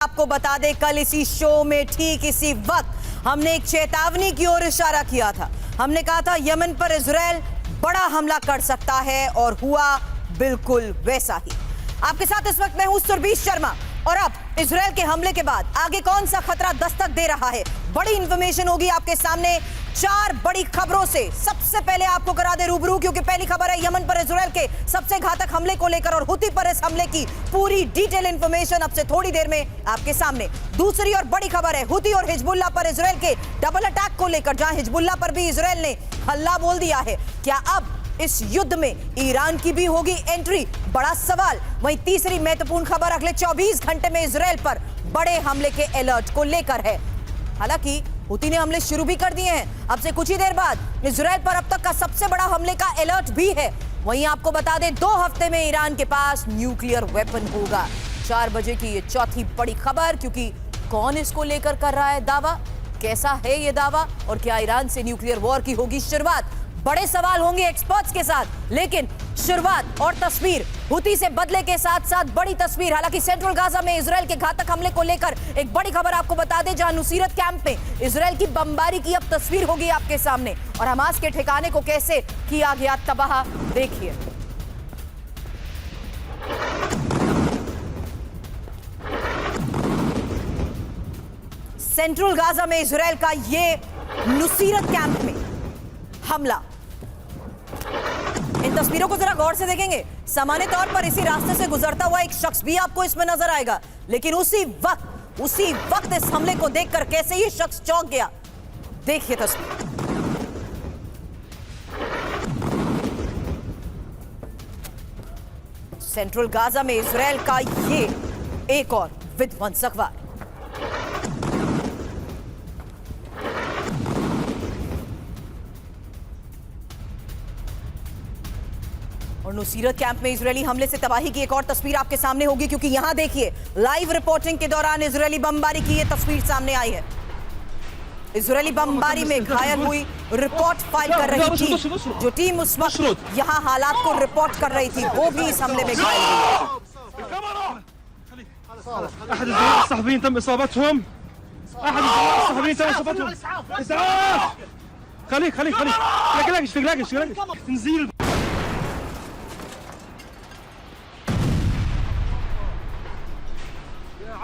आपको बता दें, कल इसी शो में ठीक इसी वक्त हमने एक चेतावनी की ओर इशारा किया था। हमने कहा था यमन पर इजराइल बड़ा हमला कर सकता है और हुआ बिल्कुल वैसा ही। आपके साथ इस वक्त मैं हूं सुरभि शर्मा और अब इजराइल के हमले के बाद आगे कौन सा खतरा दस्तक दे रहा है, बड़ी इंफॉर्मेशन होगी आपके सामने। 4 बड़ी खबरों से सबसे पहले आपको करा दे रूबरू, क्योंकि पहली खबर है यमन पर इजराइल के सबसे घातक हमले को लेकर और हुती पर इस हमले की पूरी डिटेल इंफॉर्मेशन अब से थोड़ी देर में आपके सामने। दूसरी और बड़ी खबर है हुती और हिजबुल्लाह पर इजराइल के डबल अटैक को लेकर, जहां हिजबुल्लाह पर भी इजराइल ने हल्ला बोल दिया है। क्या अब इस युद्ध में ईरान की भी होगी एंट्री, बड़ा सवाल। वहीं तीसरी महत्वपूर्ण खबर अगले 24 घंटे में इजराइल पर बड़े हमले के अलर्ट को लेकर है। हालांकि हुती ने हमले शुरू भी कर दिए हैं। अब से कुछ ही देर बाद इजराइल पर अब तक का सबसे बड़ा हमले का अलर्ट भी है। वहीं आपको बता दें 2 हफ्ते में ईरान के पास न्यूक्लियर वेपन होगा। 4 बजे की ये चौथी बड़ी खबर, क्योंकि कौन इसको लेकर कर रहा है दावा, कैसा है ये दावा और क्या ईरान से न्यूक्लियर वॉर की होगी शुरुआत। बड़े सवाल होंगे एक्सपर्ट्स के साथ, लेकिन शुरुआत और तस्वीर हुती से बदले के साथ साथ बड़ी तस्वीर। हालांकि सेंट्रल गाजा में इजराइल के घातक हमले को लेकर एक बड़ी खबर आपको बता दें, जहां नुसीरत कैंप में इजराइल की बमबारी की अब तस्वीर होगी आपके सामने और हमास के ठिकाने को कैसे किया गया तबाह, देखिए। सेंट्रल गाजा में इजराइल का ये नुसीरत कैंप में हमला। इन तस्वीरों को जरा गौर से देखेंगे। सामान्य तौर पर इसी रास्ते से गुजरता हुआ एक शख्स भी आपको इसमें नजर आएगा, लेकिन उसी वक्त इस हमले को देखकर कैसे ये शख्स चौंक गया, देखिए तस्वीर। सेंट्रल गाजा में इजराइल का ये एक और विध्वंसक वार। और नुसीरत कैंप में इजरायली हमले से तबाही की एक और तस्वीर आपके सामने होगी, क्योंकि यहां देखिए लाइव रिपोर्टिंग के दौरान इजरायली बमबारी की ये तस्वीर सामने आई है। इजरायली बमबारी में घायल हुई रिपोर्ट फाइल कर रही थी जो टीम उस वक्त यहां हालात को रिपोर्ट कर रही थी, वो भी इस हमले में घायल हुई।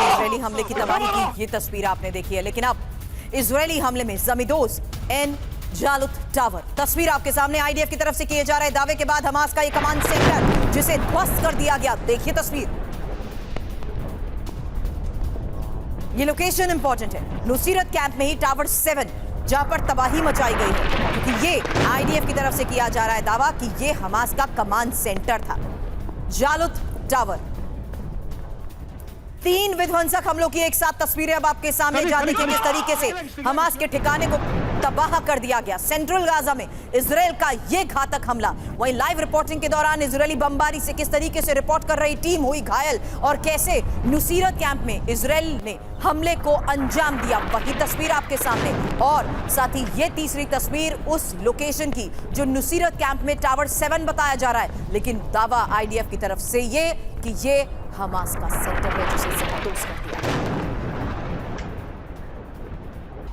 इजरायली हमले की तबाही की ये तस्वीर आपने देखी है, लेकिन अब इजरायली हमले में जमीदोज एन जालुत टावर तस्वीर आपके सामने आईडीएफ की तरफ से किए जा रहे दावे के बाद हमास का ये कमांड सेंटर जिसे ध्वस्त कर दिया गया, देखिए तस्वीर। ये लोकेशन इंपॉर्टेंट है, नुसीरत कैंप में ही टावर 7 जहां पर तबाही मचाई गई है, क्योंकि ये आईडीएफ की तरफ से किया जा रहा है दावा कि ये हमास का कमांड सेंटर था। जालुत टावर, 3 विध्वंसक हमलों की एक साथ तस्वीरें अब आपके सामने, जहां देखिए किस तरीके से हमास के ठिकाने को तबाह कर दिया गया। सेंट्रल गाजा में इजराइल का ये घातक हमला, वहीं लाइव रिपोर्टिंग के दौरान इजरायली बमबारी से किस तरीके से रिपोर्ट कर रही टीम हुई घायल और कैसे नुसीरत कैंप में इजराइल ने हमले को अंजाम दिया, वही तस्वीर आपके सामने। और साथ ही ये तीसरी तस्वीर उस लोकेशन की जो नुसीरत कैंप में टावर 7 बताया जा रहा है, लेकिन दावा आईडीएफ की तरफ से ये कि ये हमास का सेंटर है जिसे जबरदस्त कर दिया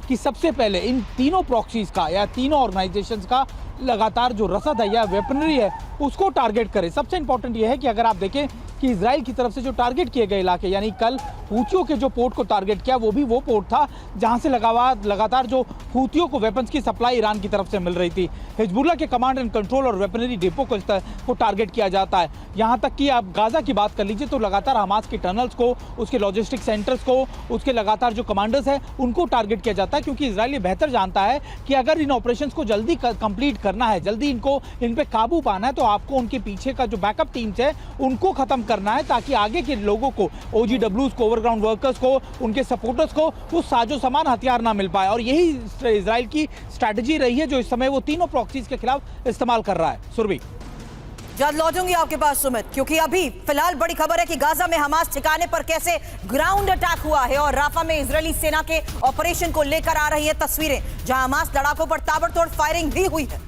कि सबसे पहले इन तीनों प्रॉक्सीज का या तीनों ऑर्गेनाइजेशंस का लगातार जो रसद है या वेपनरी है उसको टारगेट करे। सबसे इंपॉर्टेंट ये है कि अगर आप देखें कि इजराइल की तरफ से जो टारगेट किए गए इलाके, यानी कल हूतियों के जो पोर्ट को टारगेट किया, वो भी वो पोर्ट था जहां से लगातार जो हूतियों को वेपन्स की सप्लाई ईरान की तरफ से मिल रही थी। हिजबुल्लाह के कमांड एंड कंट्रोल और वेपनरी डिपो को टारगेट किया जाता है। यहाँ तक कि आप गाजा की बात कर लीजिए तो लगातार हमास के टनल्स को, उसके लॉजिस्टिक सेंटर्स को, उसके लगातार जो कमांडर्स हैं उनको टारगेट किया जाता है, क्योंकि इजराइल बेहतर जानता है कि अगर इन ऑपरेशंस को जल्दी कंप्लीट करना है, जल्दी इन पे काबू पाना है, तो आपको उनके पीछे का जो बैकअप टीम्स है उनको खत्म करना है, ताकि आगे के लोगों को, ओजीडब्ल्यूज को, ओवरग्राउंड वर्कर्स को, उनके सपोर्टर्स को वो साजो सामान हथियार ना मिल पाए। और यही इजराइल की स्ट्रैटेजी रही है जो इस समय वो तीनों प्रॉक्सीज के खिलाफ इस्तेमाल कर रहा है। सुरभि, जल्द लौटूंगी आपके पास सुमित, क्योंकि अभी फिलहाल बड़ी खबर है कि गाजा में हमास ठिकाने पर कैसे ग्राउंड अटैक हुआ है और राफा में इजरायली सेना के ऑपरेशन को लेकर आ रही है तस्वीरें, जहां हमास लड़ाकों पर ताबड़तोड़ फायरिंग भी हुई है।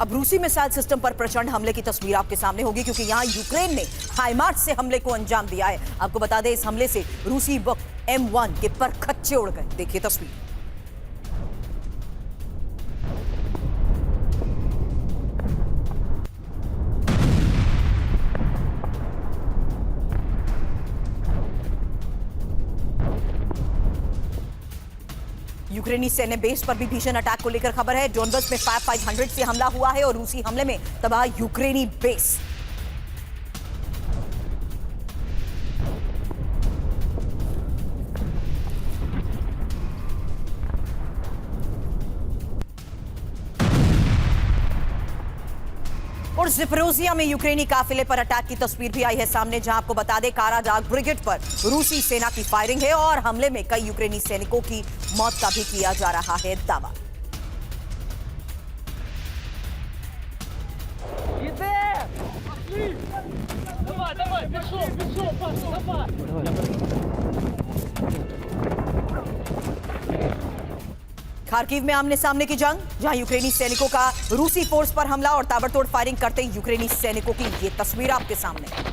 अब रूसी मिसाइल सिस्टम पर प्रचंड हमले की तस्वीर आपके सामने होगी, क्योंकि यहां यूक्रेन ने हाइमार्स से हमले को अंजाम दिया है। आपको बता दें, इस हमले से रूसी M1 के पर खच्चे उड़ गए। देखिए तस्वीर। यूक्रेनी सैन्य बेस पर भी भीषण अटैक को लेकर खबर है। डोनबस में 500 से हमला हुआ है और रूसी हमले में तबाह यूक्रेनी बेस। और ज़िपरोसिया में यूक्रेनी काफिले पर अटैक की तस्वीर भी आई है सामने, जहां आपको बता दें काराडाग ब्रिगेड पर रूसी सेना की फायरिंग है और हमले में कई यूक्रेनी सैनिकों की मौत का भी किया जा रहा है दावा। खार्किव में आमने सामने की जंग, जहां यूक्रेनी सैनिकों का रूसी फोर्स पर हमला और ताबड़तोड़ फायरिंग करते यूक्रेनी सैनिकों की ये तस्वीर आपके सामने।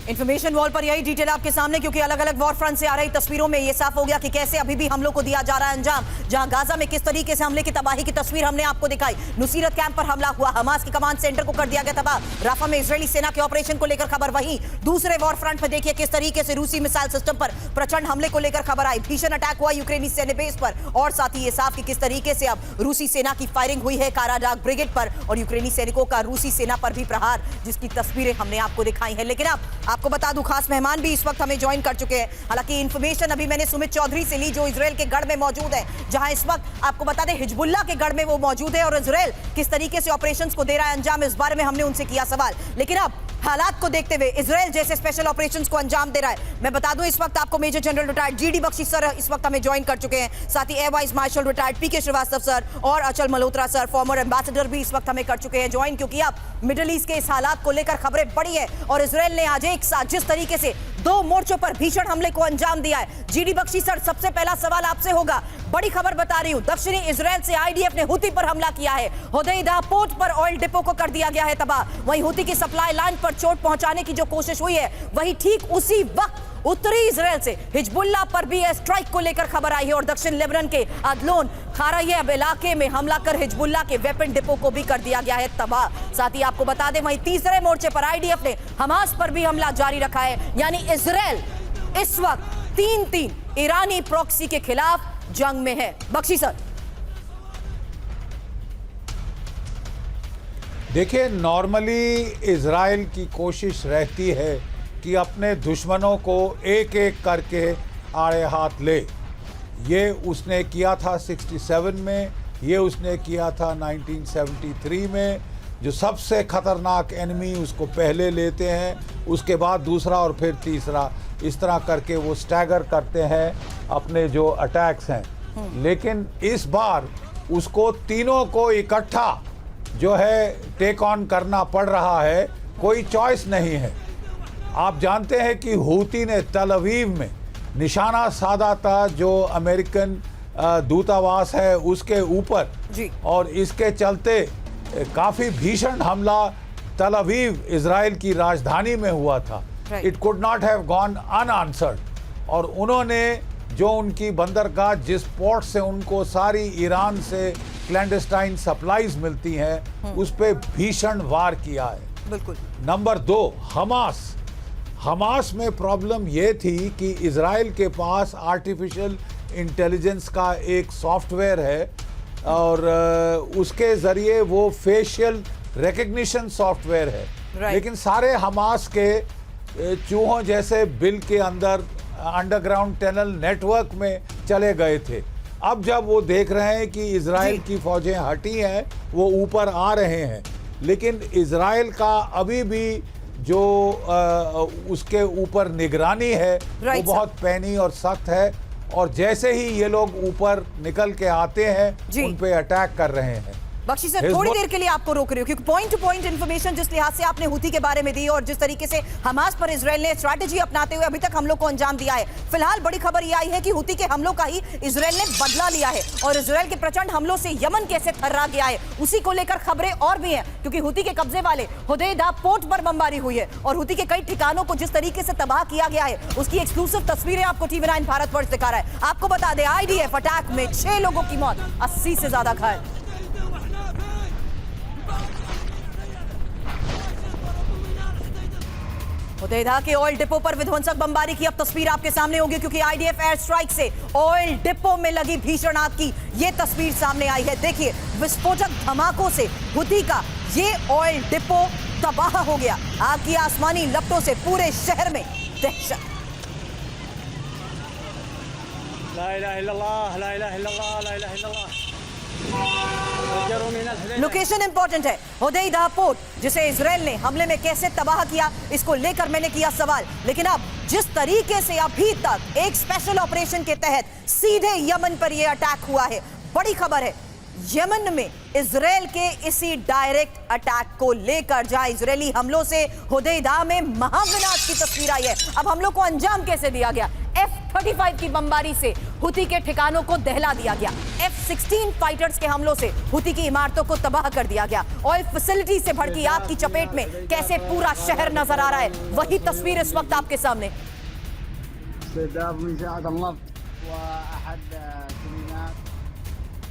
इंफॉर्मेशन वॉल पर यही डिटेल आपके सामने, क्योंकि अलग अलग वॉर फ्रंट से आ रही तस्वीरों में यह साफ हो गया कि कैसे अभी भी हमलों को दिया जा रहा है अंजाम। जहां गाजा में किस तरीके से हमले की तबाही की तस्वीर हमने आपको दिखाई। नुसीरत कैंप पर हमला हुआ, हमास के कमांड सेंटर को कर दिया गया तबाह। राफा में इजरायली सेना के ऑपरेशन को लेकर खबर। वहीं दूसरे वॉर फ्रंट में देखिए किस तरीके से रूसी मिसाइल सिस्टम पर प्रचंड हमले को लेकर खबर आई। भीषण अटैक हुआ यूक्रेनी सैन्य बेस पर और साथ ही ये साफ कि किस तरीके से अब रूसी सेना की फायरिंग हुई है काराडाग ब्रिगेड पर और यूक्रेनी सैनिकों का रूसी सेना पर भी प्रहार, जिसकी तस्वीरें हमने आपको दिखाई हैं। लेकिन अब आपको बता दूं, खास मेहमान भी इस वक्त हमें ज्वाइन कर चुके हैं। हालांकि इंफॉर्मेशन अभी मैंने सुमित चौधरी से ली, जो इजराइल के गढ़ में मौजूद है, जहां इस वक्त आपको बता दें हिजबुल्लाह के गढ़ में वो मौजूद है और इजराइल किस तरीके से ऑपरेशंस को दे रहा है अंजाम, इस बारे में हमने उनसे किया सवाल। लेकिन अब हालात को देखते हुए इजराइल जैसे स्पेशल ऑपरेशंस को अंजाम दे रहा है, मैं बता दूं इस वक्त आपको major general retired GD Bakshi sir इस वक्त हमें ज्वाइन कर चुके हैं। साथ ही air vice marshal retired PK Srivastava sir और Achal Malhotra sir former ambassador भी इस वक्त हमें कर चुके हैं ज्वाइन, क्योंकि अब मिडिल ईस्ट के इस हालात को लेकर खबरें बड़ी है और इजराइल ने आज एक साथ जिस तरीके से दो मोर्चों पर भीषण हमले को अंजाम दिया है। जीडी बख्शी सर, सबसे पहला सवाल आपसे होगा, बड़ी खबर बता रही हूं, दक्षिणी इजराइल से आईडीएफ ने हुती पर हमला किया है। होदैदा पोर्ट पर ऑयल डिपो को कर दिया गया है तबाह। वहीं हुती की सप्लाई लाइन पर चोट पहुंचाने की जो कोशिश हुई है, वहीं ठीक उसी वक्त उत्तरी इजराइल से हिजबुल्लाह पर भी स्ट्राइक को लेकर खबर आई है और दक्षिण लेबनान के अदलोन खारायेब इलाके में हमला कर हिजबुल्लाह के वेपन डिपो को भी कर दिया गया है तबाह। साथ ही आपको बता दें, वहीं तीसरे मोर्चे पर आईडीएफ ने हमास पर भी हमला जारी रखा है। यानी इजराइल इस वक्त 3-3 ईरानी प्रॉक्सी के खिलाफ जंग में है। बख्शी सर, देखिए, नॉर्मली इजराइल की कोशिश रहती है कि अपने दुश्मनों को एक एक करके आड़े हाथ ले। ये उसने किया था 67 में, ये उसने किया था 1973 में। जो सबसे खतरनाक एनिमी उसको पहले लेते हैं, उसके बाद दूसरा और फिर तीसरा, इस तरह करके वो स्टैगर करते हैं अपने जो अटैक्स हैं। लेकिन इस बार उसको तीनों को इकट्ठा जो है टेक ऑन करना पड़ रहा है, कोई चॉइस नहीं है। आप जानते हैं कि हूती ने तल अवीव में निशाना साधा था जो अमेरिकन दूतावास है उसके ऊपर, और इसके चलते काफ़ी भीषण हमला तल अवीव इजराइल की राजधानी में हुआ था। It could not have gone unanswered. और उन्होंने जो उनकी बंदरगाह, जिस पोर्ट से उनको सारी ईरान से क्लैंडस्टाइन सप्लाईज मिलती हैं, उस पर भीषण वार किया है। बिल्कुल। नंबर 2, हमास में प्रॉब्लम ये थी कि इजराइल के पास आर्टिफिशियल इंटेलिजेंस का एक सॉफ्टवेयर है और उसके ज़रिए वो फेशियल रिकग्निशन सॉफ्टवेयर है। लेकिन सारे हमास के चूहों जैसे बिल के अंदर अंडरग्राउंड टनल नेटवर्क में चले गए थे। अब जब वो देख रहे हैं कि इजराइल की फौजें हटी हैं, वो ऊपर आ रहे हैं, लेकिन इजराइल का अभी भी जो उसके ऊपर निगरानी है वो Right, बहुत पैनी और सख्त है, और जैसे ही ये लोग ऊपर निकल के आते जी। हैं उन पे अटैक कर रहे हैं। बख्शी सर, हिजबुल- थोड़ी देर के लिए आपको रोक रही हूँ क्योंकि पॉइंट टू पॉइंट इंफॉर्मेशन जिस लिहाज से आपने हुती के बारे में दी और जिस तरीके से हमास पर इजराइल ने स्ट्रैटेजी अपनाते हुए अभी तक हमलों को अंजाम दिया है, फिलहाल बड़ी खबर यह आई है कि हुती के हमलों का ही इजराइल ने बदला लिया है और इजराइल के प्रचंड हमलों से यमन कैसे थर्रा गया है उसी को लेकर खबरें और भी हैं, क्योंकि हुती के कब्जे वाले हुदैदा पोर्ट पर बमबारी हुई है और हुती के कई ठिकानों को जिस तरीके से तबाह किया गया है उसकी एक्सक्लूसिव तस्वीरें आपको TV9 भारतवर्ष दिखा रहा है। आपको बता दें, IDF अटैक में 6 लोगों की मौत, 80 से ज्यादा घायल। हुदैदा के ऑयल डिपो पर विध्वंसक बमबारी की अब तस्वीर आपके सामने होगी, क्योंकि IDF एयर स्ट्राइक से ऑयल डिपो में लगी भीषण आग की ये तस्वीर सामने आई है। देखिए, विस्फोटक धमाकों से हुती का ये ऑयल डिपो तबाह हो गया। आग की आसमानी लपटों से पूरे शहर में दहशत। ला इलाहा इल्लल्लाह, ला इलाहा इल्लल्लाह, ला इलाहा इल्लल्लाह। लोकेशन इंपॉर्टेंट है। हुदैदा पोर्ट जिसे इजराइल ने हमले में कैसे तबाह किया, इसको लेकर मैंने किया सवाल, लेकिन अब जिस तरीके से अभी तक एक स्पेशल ऑपरेशन के तहत सीधे यमन पर यह अटैक हुआ है, बड़ी खबर है। यमन में इजराइल के इसी डायरेक्ट अटैक को लेकर जहां इजरायली हमलों से हुदैदा में महाविनाश की तस्वीर आई है, अब हमलों को अंजाम कैसे दिया गया। F-35 की बमबारी से हुती के ठिकानों को दहला दिया गया। F-16 फाइटर्स के हमलों से हुती की इमारतों को तबाह कर दिया गया। ऑयल फैसिलिटी से भड़की आग की चपेट में कैसे पूरा शहर नजर आ रहा है, वही तस्वीर इस वक्त आपके सामने।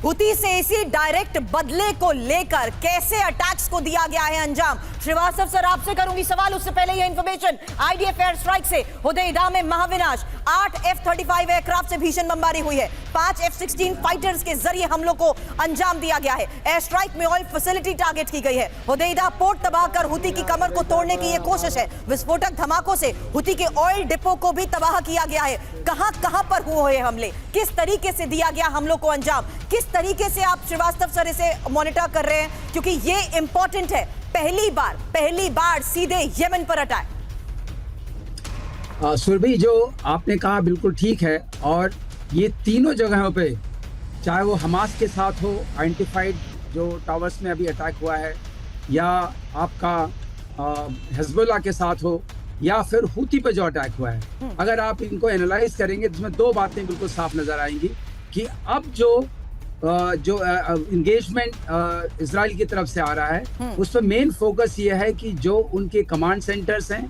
हुती से इसी डायरेक्ट बदले को लेकर कैसे अटैक्स को दिया गया है अंजाम। श्रीवास्तव सर, आपसे करूंगी सवाल, उससे पहले यह इंफॉर्मेशन, IDF एयर स्ट्राइक से हुदैदा में महाविनाश, 8 F-35 एयरक्राफ्ट से भीषण बमबारी हुई है, 5 F-16 फाइटर्स के जरिए हमलों को अंजाम दिया गया है। एयर स्ट्राइक में ऑयल फैसिलिटी टारगेट की गई है। हुदैदा पोर्ट तबाह कर हुती की कमर को तोड़ने की यह कोशिश है। विस्फोटक धमाकों से हुती के ऑयल डिपो को भी तबाह किया गया है। कहां पर हुए हमले, किस तरीके से दिया गया हमलों को अंजाम, किस तरीके से आप श्रीवास्तव सर इसे मॉनिटर कर रहे हैं, क्योंकि ये इंपॉर्टेंट है। पहली बार सीधे यमन पर अटैक। सुरभि, जो आपने कहा बिल्कुल ठीक है, और ये तीनों जगहों पे, चाहे वो हमास के साथ हो, आइडेंटिफाइड जो टावर्स में अभी अटैक हुआ है, या आपका हिजबुल्लाह के साथ हो, या फिर हुती पे जो अटैक हुआ है, अगर आप इनको एनालाइज करेंगे तो इसमें दो बातें बिल्कुल साफ नजर आएंगी कि अब जो इंगेजमेंट इजराइल की तरफ से आ रहा है, उस पर मेन फोकस ये है कि जो उनके कमांड सेंटर्स हैं,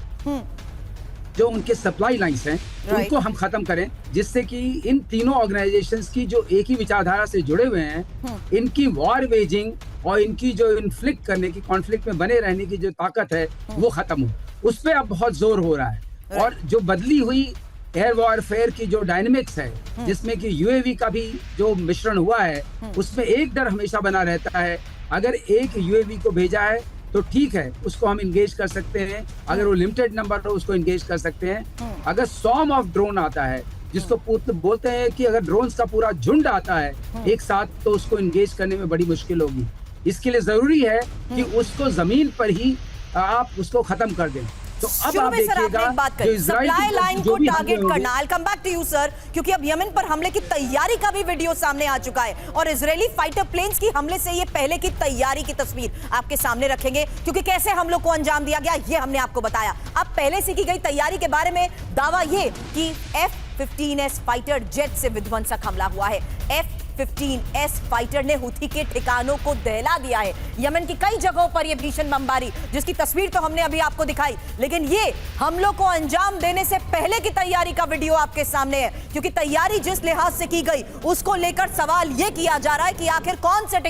जो उनके सप्लाई लाइंस हैं, उनको हम खत्म करें, जिससे कि इन तीनों ऑर्गेनाइजेशंस की जो एक ही विचारधारा से जुड़े हुए हैं, इनकी वॉर वेजिंग और इनकी जो इन्फ्लिक्ट करने की, कॉन्फ्लिक्ट में बने रहने की जो ताकत है, वो खत्म हो। उस पर अब बहुत जोर हो रहा है। और जो बदली हुई एयर वॉरफेयर की जो डायनेमिक्स है, जिसमें कि UAV का भी जो मिश्रण हुआ है, उसमें एक डर हमेशा बना रहता है। अगर एक UAV को भेजा है तो ठीक है, उसको हम इंगेज कर सकते हैं, अगर वो लिमिटेड नंबर हो उसको इंगेज कर सकते हैं। अगर स्वॉर्म ऑफ ड्रोन आता है, जिसको बोलते हैं कि अगर ड्रोन्स का पूरा झुंड आता है एक साथ, तो उसको इंगेज करने में बड़ी मुश्किल होगी। इसके लिए जरूरी है कि उसको जमीन पर ही आप उसको खत्म कर दें। तो अब आप देखिएगा सप्लाई लाइन को टारगेट करना, I'll come back to you sir, क्योंकि अब यमन पर हमले की तैयारी का भी वीडियो सामने आ चुका है और इजरायली फाइटर प्लेन्स की हमले से ये पहले की तैयारी की तस्वीर आपके सामने रखेंगे, क्योंकि कैसे हम लोग को अंजाम दिया गया ये हमने आपको बताया। अब पहले से की गई तैयारी के बारे में दावा ये कि F-15S फाइटर जेट से विध्वंसक हमला हुआ है। F-15S फाइटर ने हुती के ठिकानों को दहला दिया है। यमन की कई जगहों पर यह भीषण बमबारी, जिसकी तस्वीर तो हमने अभी आपको दिखाई, लेकिन ये हमलों को अंजाम देने से पहले की तैयारी का वीडियो आपके सामने है, क्योंकि तैयारी जिस लिहाज से की गई उसको लेकर सवाल यह किया जा रहा है कि आखिर कौन से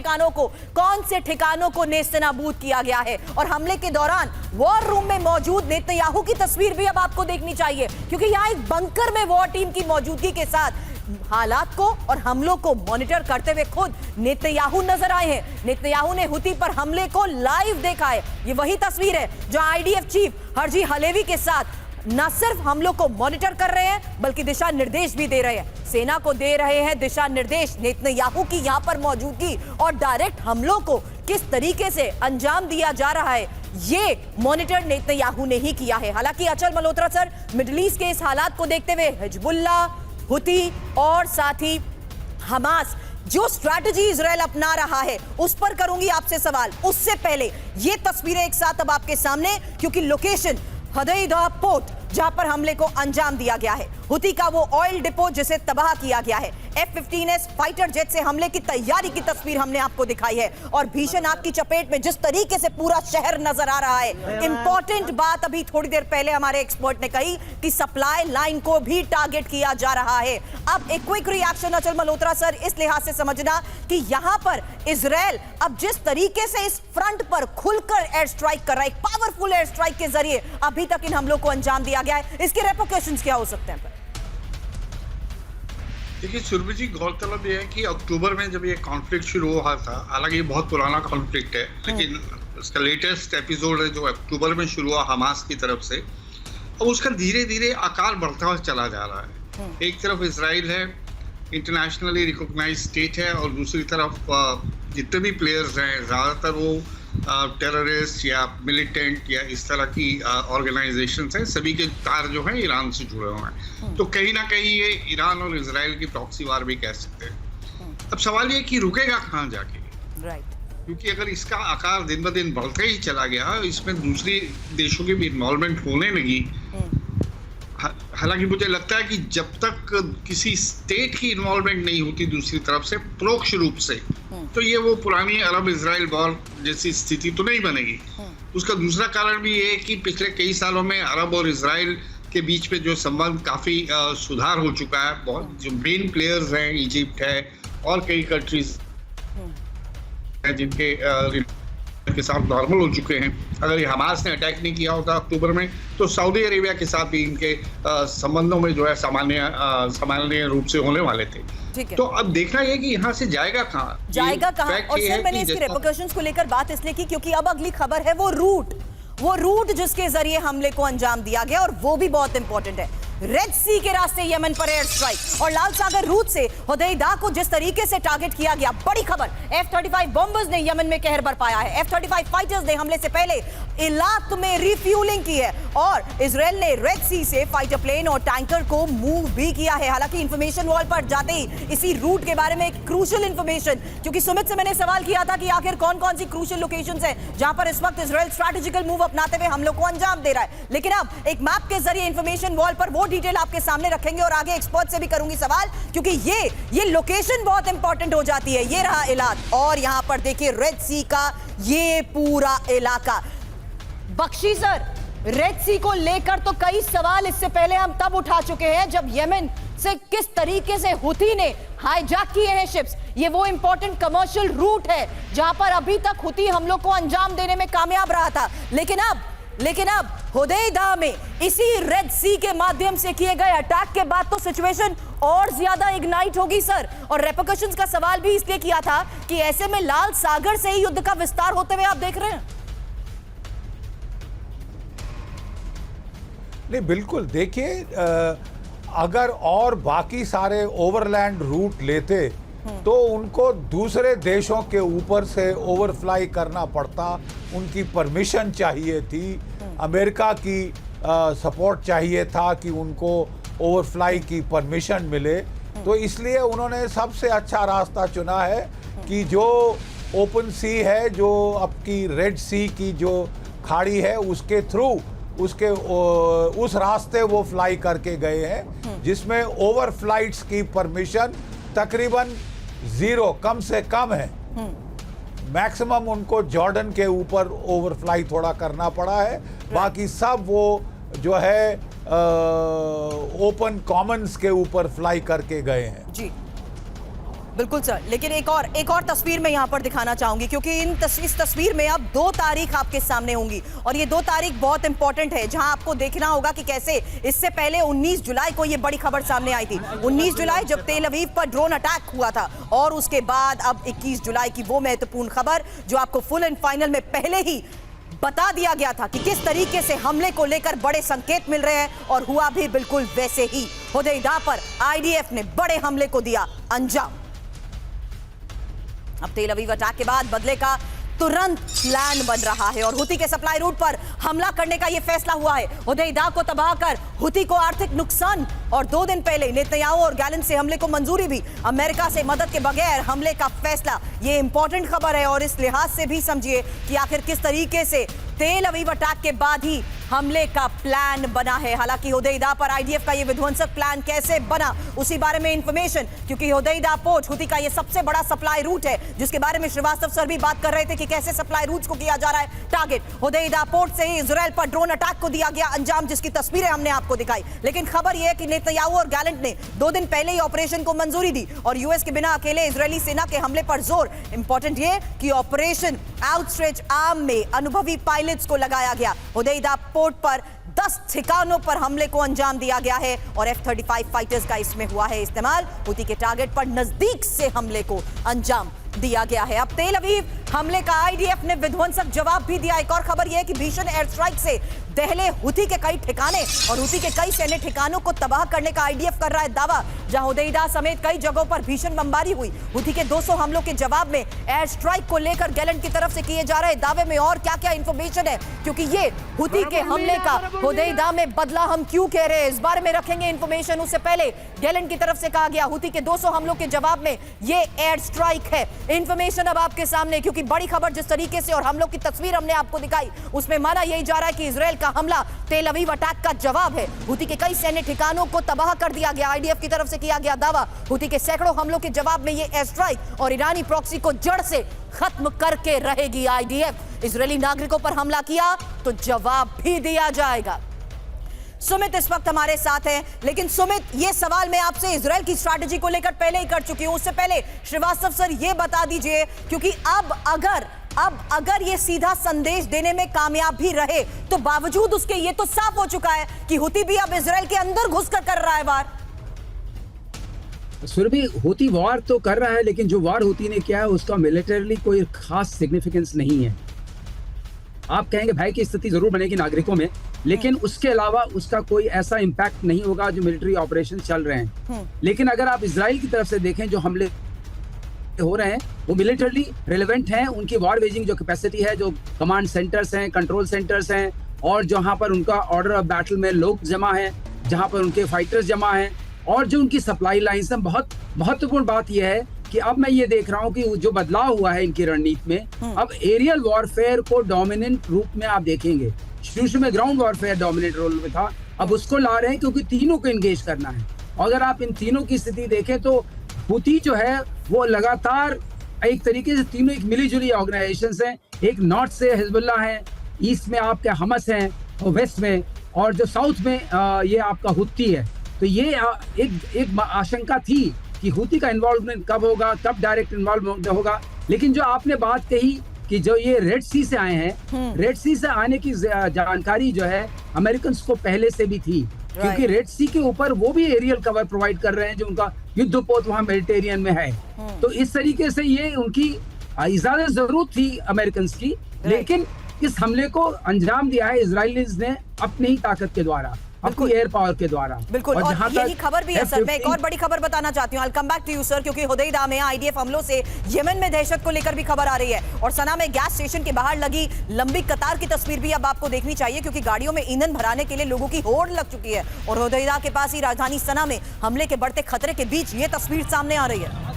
ठिकानों को नेस्तनाबूद किया गया है। और हमले के दौरान वॉर रूम में मौजूद नेतन्याहू की तस्वीर भी अब आपको देखनी चाहिए, क्योंकि यहाँ एक बंकर में वॉर टीम की मौजूदगी के साथ हालात को और हमलों को मॉनिटर करते हुए खुद नेतन्याहू नजर आए हैं। नेतन्याहू ने हुती पर हमले को लाइव देखा है। ये वही तस्वीर है जो IDF चीफ हर्जी हलेवी के साथ न सिर्फ हमलों को मॉनिटर कर रहे हैं, बल्कि दिशा निर्देश भी दे रहे हैं, सेना को दे रहे हैं दिशा निर्देश। नेतन्याहू की यहां पर मौजूदगी और डायरेक्ट हमलों को किस तरीके से अंजाम दिया जा रहा है, ये मॉनिटर नेतन्याहू ने ही किया है। हालांकि अचल मल्होत्रा सर, मिडिल ईस्ट के इस हालात को देखते हुए हिजबुल्ला, हुती और साथ ही हमास जो स्ट्रैटेजी इजराइल अपना रहा है उस पर करूंगी आपसे सवाल। उससे पहले ये तस्वीरें एक साथ अब आपके सामने, क्योंकि लोकेशन हदैदा पोर्ट जहां पर हमले को अंजाम दिया गया है, हुती का वो ऑयल डिपो जिसे तबाह किया गया है, F-15S फाइटर जेट से हमले की तैयारी की तस्वीर हमने आपको दिखाई है और भीषण आग की चपेट में जिस तरीके से पूरा शहर नजर आ रहा है। इंपॉर्टेंट बात अभी थोड़ी देर पहले हमारे एक्सपर्ट ने कही कि सप्लाई लाइन को भी टारगेट किया जा रहा है। अब एक क्विक रिएक्शन अचल मल्होत्रा सर, इस लिहाज से समझना कि यहां पर इजराइल अब जिस तरीके से इस फ्रंट पर खुलकर एयर स्ट्राइक कर रहा है, एक पावरफुल एयर स्ट्राइक के जरिए अभी तक इन हमलों को अंजाम दिया गया है, इसके रेपोकेशंस क्या हो सकते हैं? देखिए सुरभि जी, गौरतलब यह है कि अक्टूबर में जब ये कॉन्फ्लिक्ट शुरू हुआ था, हालांकि ये बहुत पुराना कॉन्फ्लिक्ट है, लेकिन इसका लेटेस्ट एपिसोड है जो अक्टूबर में शुरू हुआ हमास की तरफ से, अब उसका धीरे धीरे आकार बढ़ता हुआ चला जा रहा है। एक तरफ इजराइल है, इंटरनेशनली रिकॉग्नाइज स्टेट है, और दूसरी तरफ जितने भी प्लेयर्स हैं ज़्यादातर वो टेररिस्ट या मिलिटेंट या इस तरह की ऑर्गेनाइजेशंस हैं, सभी के तार जो हैं ईरान से जुड़े हुए हैं। तो कहीं ना कहीं ये ईरान और इजराइल की प्रॉक्सी वार भी कह सकते हैं। अब सवाल ये कि रुकेगा कहाँ जाके, क्योंकि अगर इसका आकार दिन ब दिन बढ़ते ही चला गया, इसमें दूसरी देशों की भी इन्वॉल्वमेंट होने लगी। हालांकि मुझे लगता है कि जब तक किसी स्टेट की इन्वॉल्वमेंट नहीं होती दूसरी तरफ से परोक्ष रूप से, तो ये वो पुरानी अरब इजराइल वॉर जैसी स्थिति तो नहीं बनेगी। उसका दूसरा कारण भी ये है कि पिछले कई सालों में अरब और इजराइल के बीच में जो संबंध काफ़ी सुधार हो चुका है। बहुत जो मेन प्लेयर्स हैं, इजिप्ट है और कई कंट्रीज हैं जिनके के साथ नॉर्मल हो चुके हैं। अगर ये हमास ने अटैक नहीं किया होता अक्टूबर में, तो सऊदी अरेबिया के साथ भी इनके संबंधों में जो है सामान्य रूप से होने वाले थे। तो अब देखना ये कि यहाँ से जाएगा कहाँ। और सर मैंने इसके रेपोकेशंस को लेकर बात इसलिए की क्योंकि अब अगली खबर है वो रूट जिसके जरिए हमले को अंजाम दिया गया, और वो भी बहुत इंपॉर्टेंट है। रेड सी के रास्ते यमन पर एयर स्ट्राइक और लाल सागर रूट से हुदैदा को जिस तरीके से टारगेट किया गया, बड़ी खबर। F-35 बॉम्बर्स ने यमन में कहर बरपाया है। F-35 फाइटर्स ने हमले से पहले इलाक में रिफ्यूलिंग की है और इजराइल ने रेड सी से फाइटर प्लेन और टैंकर को मूव भी किया है। हालांकि इंफॉर्मेशन वॉल पर जाते ही इसी रूट के बारे में एक क्रूशियल इंफॉर्मेशन, क्योंकि सुमित से मैंने सवाल किया था कि आखिर कौन कौन सी क्रूशियल लोकेशंस हैं जहां पर इस वक्त इजराइल स्ट्रैटेजिकल मूव अपनाते हुए हमलों को अंजाम दे रहा है, लेकिन अब एक मैप के जरिए इंफॉर्मेशन वॉल पर वो डिटेल आपके सामने रखेंगे और आगे एक्सपर्ट से भी करूंगी सवाल, क्योंकि ये लोकेशन बहुत इंपॉर्टेंट हो जाती है। ये रहा इलाका और यहां पर देखिए रेड सी का ये पूरा इलाका। बख्शी सर, रेड सी को लेकर तो कई सवाल इससे पहले हम तब उठा चुके हैं जब यमन से किस तरीके से हुती ने हाईजैक किए हैं शिप्स। ये वो इंपॉर्टेंट कमर्शियल रूट है जहां पर अभी तक हुती हमलों को अंजाम देने में कामयाब रहा था, लेकिन अब हुदैदा में इसी रेड सी के माध्यम से किए गए अटैक के बाद तो सिचुएशन और ज्यादा इग्नाइट होगी सर। और रेपोकेशंस का सवाल भी इसलिए किया था कि ऐसे में लाल सागर से ही युद्ध का विस्तार होते हुए आप देख रहे हैं। नहीं, बिल्कुल। देखिए, अगर और बाकी सारे ओवरलैंड रूट लेते तो उनको दूसरे देशों के ऊपर से ओवरफ्लाई करना पड़ता, उनकी परमिशन चाहिए थी, अमेरिका की सपोर्ट चाहिए था कि उनको ओवरफ्लाई की परमिशन मिले। तो इसलिए उन्होंने सबसे अच्छा रास्ता चुना है कि जो ओपन सी है, जो आपकी रेड सी की जो खाड़ी है उसके थ्रू उस रास्ते वो फ्लाई करके गए हैं, जिसमें ओवर फ्लाइट्स की परमिशन तकरीबन 0 कम से कम है। मैक्सिमम उनको जॉर्डन के ऊपर ओवरफ्लाई थोड़ा करना पड़ा है, बाकी सब वो जो है ओपन कॉमन्स के ऊपर फ्लाई करके गए हैं। जी बिल्कुल सर, लेकिन एक और तस्वीर मैं यहाँ पर दिखाना चाहूंगी, क्योंकि इस तस्वीर में अब 2 तारीख आपके सामने होंगी और ये 2 तारीख बहुत इंपॉर्टेंट है, जहां आपको देखना होगा कि कैसे इससे पहले 19 जुलाई को ये बड़ी खबर सामने आई थी। 19 जुलाई जब तेल अवीव पर ड्रोन अटैक हुआ था, और उसके बाद अब 21 जुलाई की वो महत्वपूर्ण खबर जो आपको फुल एंड फाइनल में पहले ही बता दिया गया था कि किस तरीके से हमले को लेकर बड़े संकेत मिल रहे हैं, और हुआ भी बिल्कुल वैसे ही। हुदैदा पर IDF ने बड़े हमले को दिया अंजाम। अब तेल अवीव अटैक के बाद बदले का तुरंत प्लान बन रहा है और हुती के सप्लाई रूट पर हमला करने का यह फैसला हुआ है। हुदैदा को तबाह कर हुती को आर्थिक नुकसान और 2 दिन पहले नेतन्याहू और गैलेंट से हमले को मंजूरी भी। अमेरिका से मदद के बगैर हमले का फैसला, ये इंपॉर्टेंट खबर है और इस लिहाज से भी समझिए कि आखिर किस तरीके से तेल अवीव अटैक के बाद ही हमले का प्लान बना है। हालांकि हुदैदा पर आईडीएफ का यह विध्वंसक प्लान कैसे बना, उसी बारे में इंफॉर्मेशन, क्योंकि हुदैदा पोर्ट हुती का यह सबसे बड़ा सप्लाई रूट है, जिसके बारे में श्रीवास्तव सर भी बात कर रहे थे कि कैसे सप्लाई रूट्स को किया जा रहा है टारगेट। हुदैदा पोर्ट से ही इजराइल पर ड्रोन अटैक को दिया गया अंजाम, जिसकी तस्वीरें हमने आपको दिखाई। लेकिन खबर यह है कि नेतन्याहू और गैलेंट ने 2 दिन पहले ही ऑपरेशन को मंजूरी दी और यूएस के बिना अकेले इजरायली सेना के हमले पर जोर। इंपॉर्टेंट ये कि ऑपरेशन आउटस्ट्रेच आर्म में अनुभवी पायलट्स को लगाया गया। हुदैदा पोर्ट पर 10 ठिकानों पर हमले को अंजाम दिया गया है और F-35 फाइटर्स का इसमें हुआ है इस्तेमाल। हुती के टारगेट पर नजदीक से हमले को अंजाम दिया गया है। अब तेल अवीव हमले का आईडीएफ ने विध्वंसक जवाब भी दिया। एक और खबर यह है कि भीषण एयर स्ट्राइक से दहले हुती के कई ठिकाने और हुती के कई सैन्य ठिकानों को तबाह करने का आईडीएफ कर रहा है दावा। जहां हुदैदा समेत कई जगहों पर भीषण बमबारी हुई। हुती के 200 हमलों के जवाब में एयर स्ट्राइक को लेकर गैलेंट की तरफ से किए जा रहे दावे में और क्या क्या इंफॉर्मेशन है, क्योंकि ये हुती के हमले का हुदैदा में बदला हम क्यों कह रहे हैं, इस बारे में रखेंगे इंफॉर्मेशन। उससे पहले गैलेंट की तरफ से कहा गया हुती के 200 हमलों के जवाब में ये एयर स्ट्राइक है। इंफॉर्मेशन अब आपके सामने, क्योंकि बड़ी खबर जिस तरीके से और हमलों की तस्वीर हमने आपको दिखाई, उसमें माना यही जा रहा है कि इजराइल का हमला तेल अवीव अटैक का जवाब है। हुती के कई सैन्य ठिकानों को तबाह कर दिया गया, आईडीएफ की तरफ से किया गया दावा। हुती के सैकड़ों हमलों के जवाब में ये एयर स्ट्राइक और ईरानी प्रॉक्सी को जड़ से खत्म करके रहेगी आईडीएफ। इजरायली नागरिकों पर हमला किया तो जवाब भी दिया जाएगा। सुमित इस वक्त हमारे साथ हैं, लेकिन सुमित, ये सवाल मैं आपसे इजराइल की स्ट्रैटेजी को लेकर पहले ही कर चुकी हूं। उससे पहले श्रीवास्तव सर ये बता दीजिए, क्योंकि अब अगर ये सीधा संदेश देने में कामयाब भी रहे तो बावजूद उसके ये तो साफ हो चुका है कि हुती भी अब इजराइल के अंदर घुसकर कर रहा है वार। सुरभि, हुती वार तो कर रहा है, लेकिन जो वार हुती ने किया है उसका मिलिटरीली कोई खास सिग्निफिकेंस नहीं है। आप कहेंगे भय की स्थिति जरूर बनेगी नागरिकों में, लेकिन उसके अलावा उसका कोई ऐसा इंपैक्ट नहीं होगा जो मिलिट्री ऑपरेशन चल रहे हैं। लेकिन अगर आप इजराइल की तरफ से देखें, जो हमले हो रहे हैं वो मिलिटरली रिलेवेंट हैं। उनकी वॉर वेजिंग जो कैपेसिटी है, जो कमांड सेंटर्स हैं, कंट्रोल सेंटर्स हैं, और जहां पर उनका ऑर्डर ऑफ बैटल में लोग जमा हैं, जहां पर उनके फाइटर्स जमा हैं, और जो उनकी सप्लाई लाइन्स हैं। बहुत महत्वपूर्ण बात यह है कि अब मैं ये देख रहा हूँ कि जो बदलाव हुआ है इनकी रणनीति में, अब एरियल वॉरफेयर को डोमिनेंट रूप में आप देखेंगे। शुरू में ग्राउंड वॉरफेयर डोमिनेंट रोल में था, अब उसको ला रहे हैं क्योंकि तीनों को एंगेज करना है। अगर आप इन तीनों की स्थिति देखें तो हुती जो है वो लगातार एक तरीके से तीनों एक मिलीजुली ऑर्गेनाइजेशंस हैं। एक नॉर्थ से हिजबुल्लाह है, ईस्ट में आपके हमस हैं, और वेस्ट में, और जो साउथ में ये आपका हुती है। तो ये एक आशंका थी कि हुती का इन्वॉल्वमेंट कब होगा, कब डायरेक्ट इन्वॉल्वमेंट होगा। लेकिन जो आपने बात कही कि जो ये रेड सी से आए हैं, रेड सी से आने की जानकारी जो है अमेरिकन को पहले से भी थी, क्योंकि रेड सी के ऊपर वो भी एरियल कवर प्रोवाइड कर रहे हैं, जो उनका युद्धपोत वहां मेडिटेरियन में है। तो इस तरीके से ये उनकी इजाजत जरूर थी अमेरिकन की, लेकिन इस हमले को अंजाम दिया है इजराइलीज ने अपनी ही ताकत के द्वारा, अपनी एयर पावर के द्वारा। बिल्कुल, और यही खबर भी है सर। मैं एक और बड़ी खबर बताना चाहती हूँ, I'll come back to you sir, क्योंकि हुदैदा में आईडीएफ हमलों से यमन में दहशत को लेकर भी खबर आ रही है, और सना में गैस स्टेशन के बाहर लगी लंबी कतार की तस्वीर भी अब आपको देखनी चाहिए, क्योंकि गाड़ियों में ईंधन भराने के लिए लोगों की होड़ लग चुकी है। और हुदैदा के पास ही राजधानी सना में हमले के बढ़ते खतरे के बीच ये तस्वीर सामने आ रही है।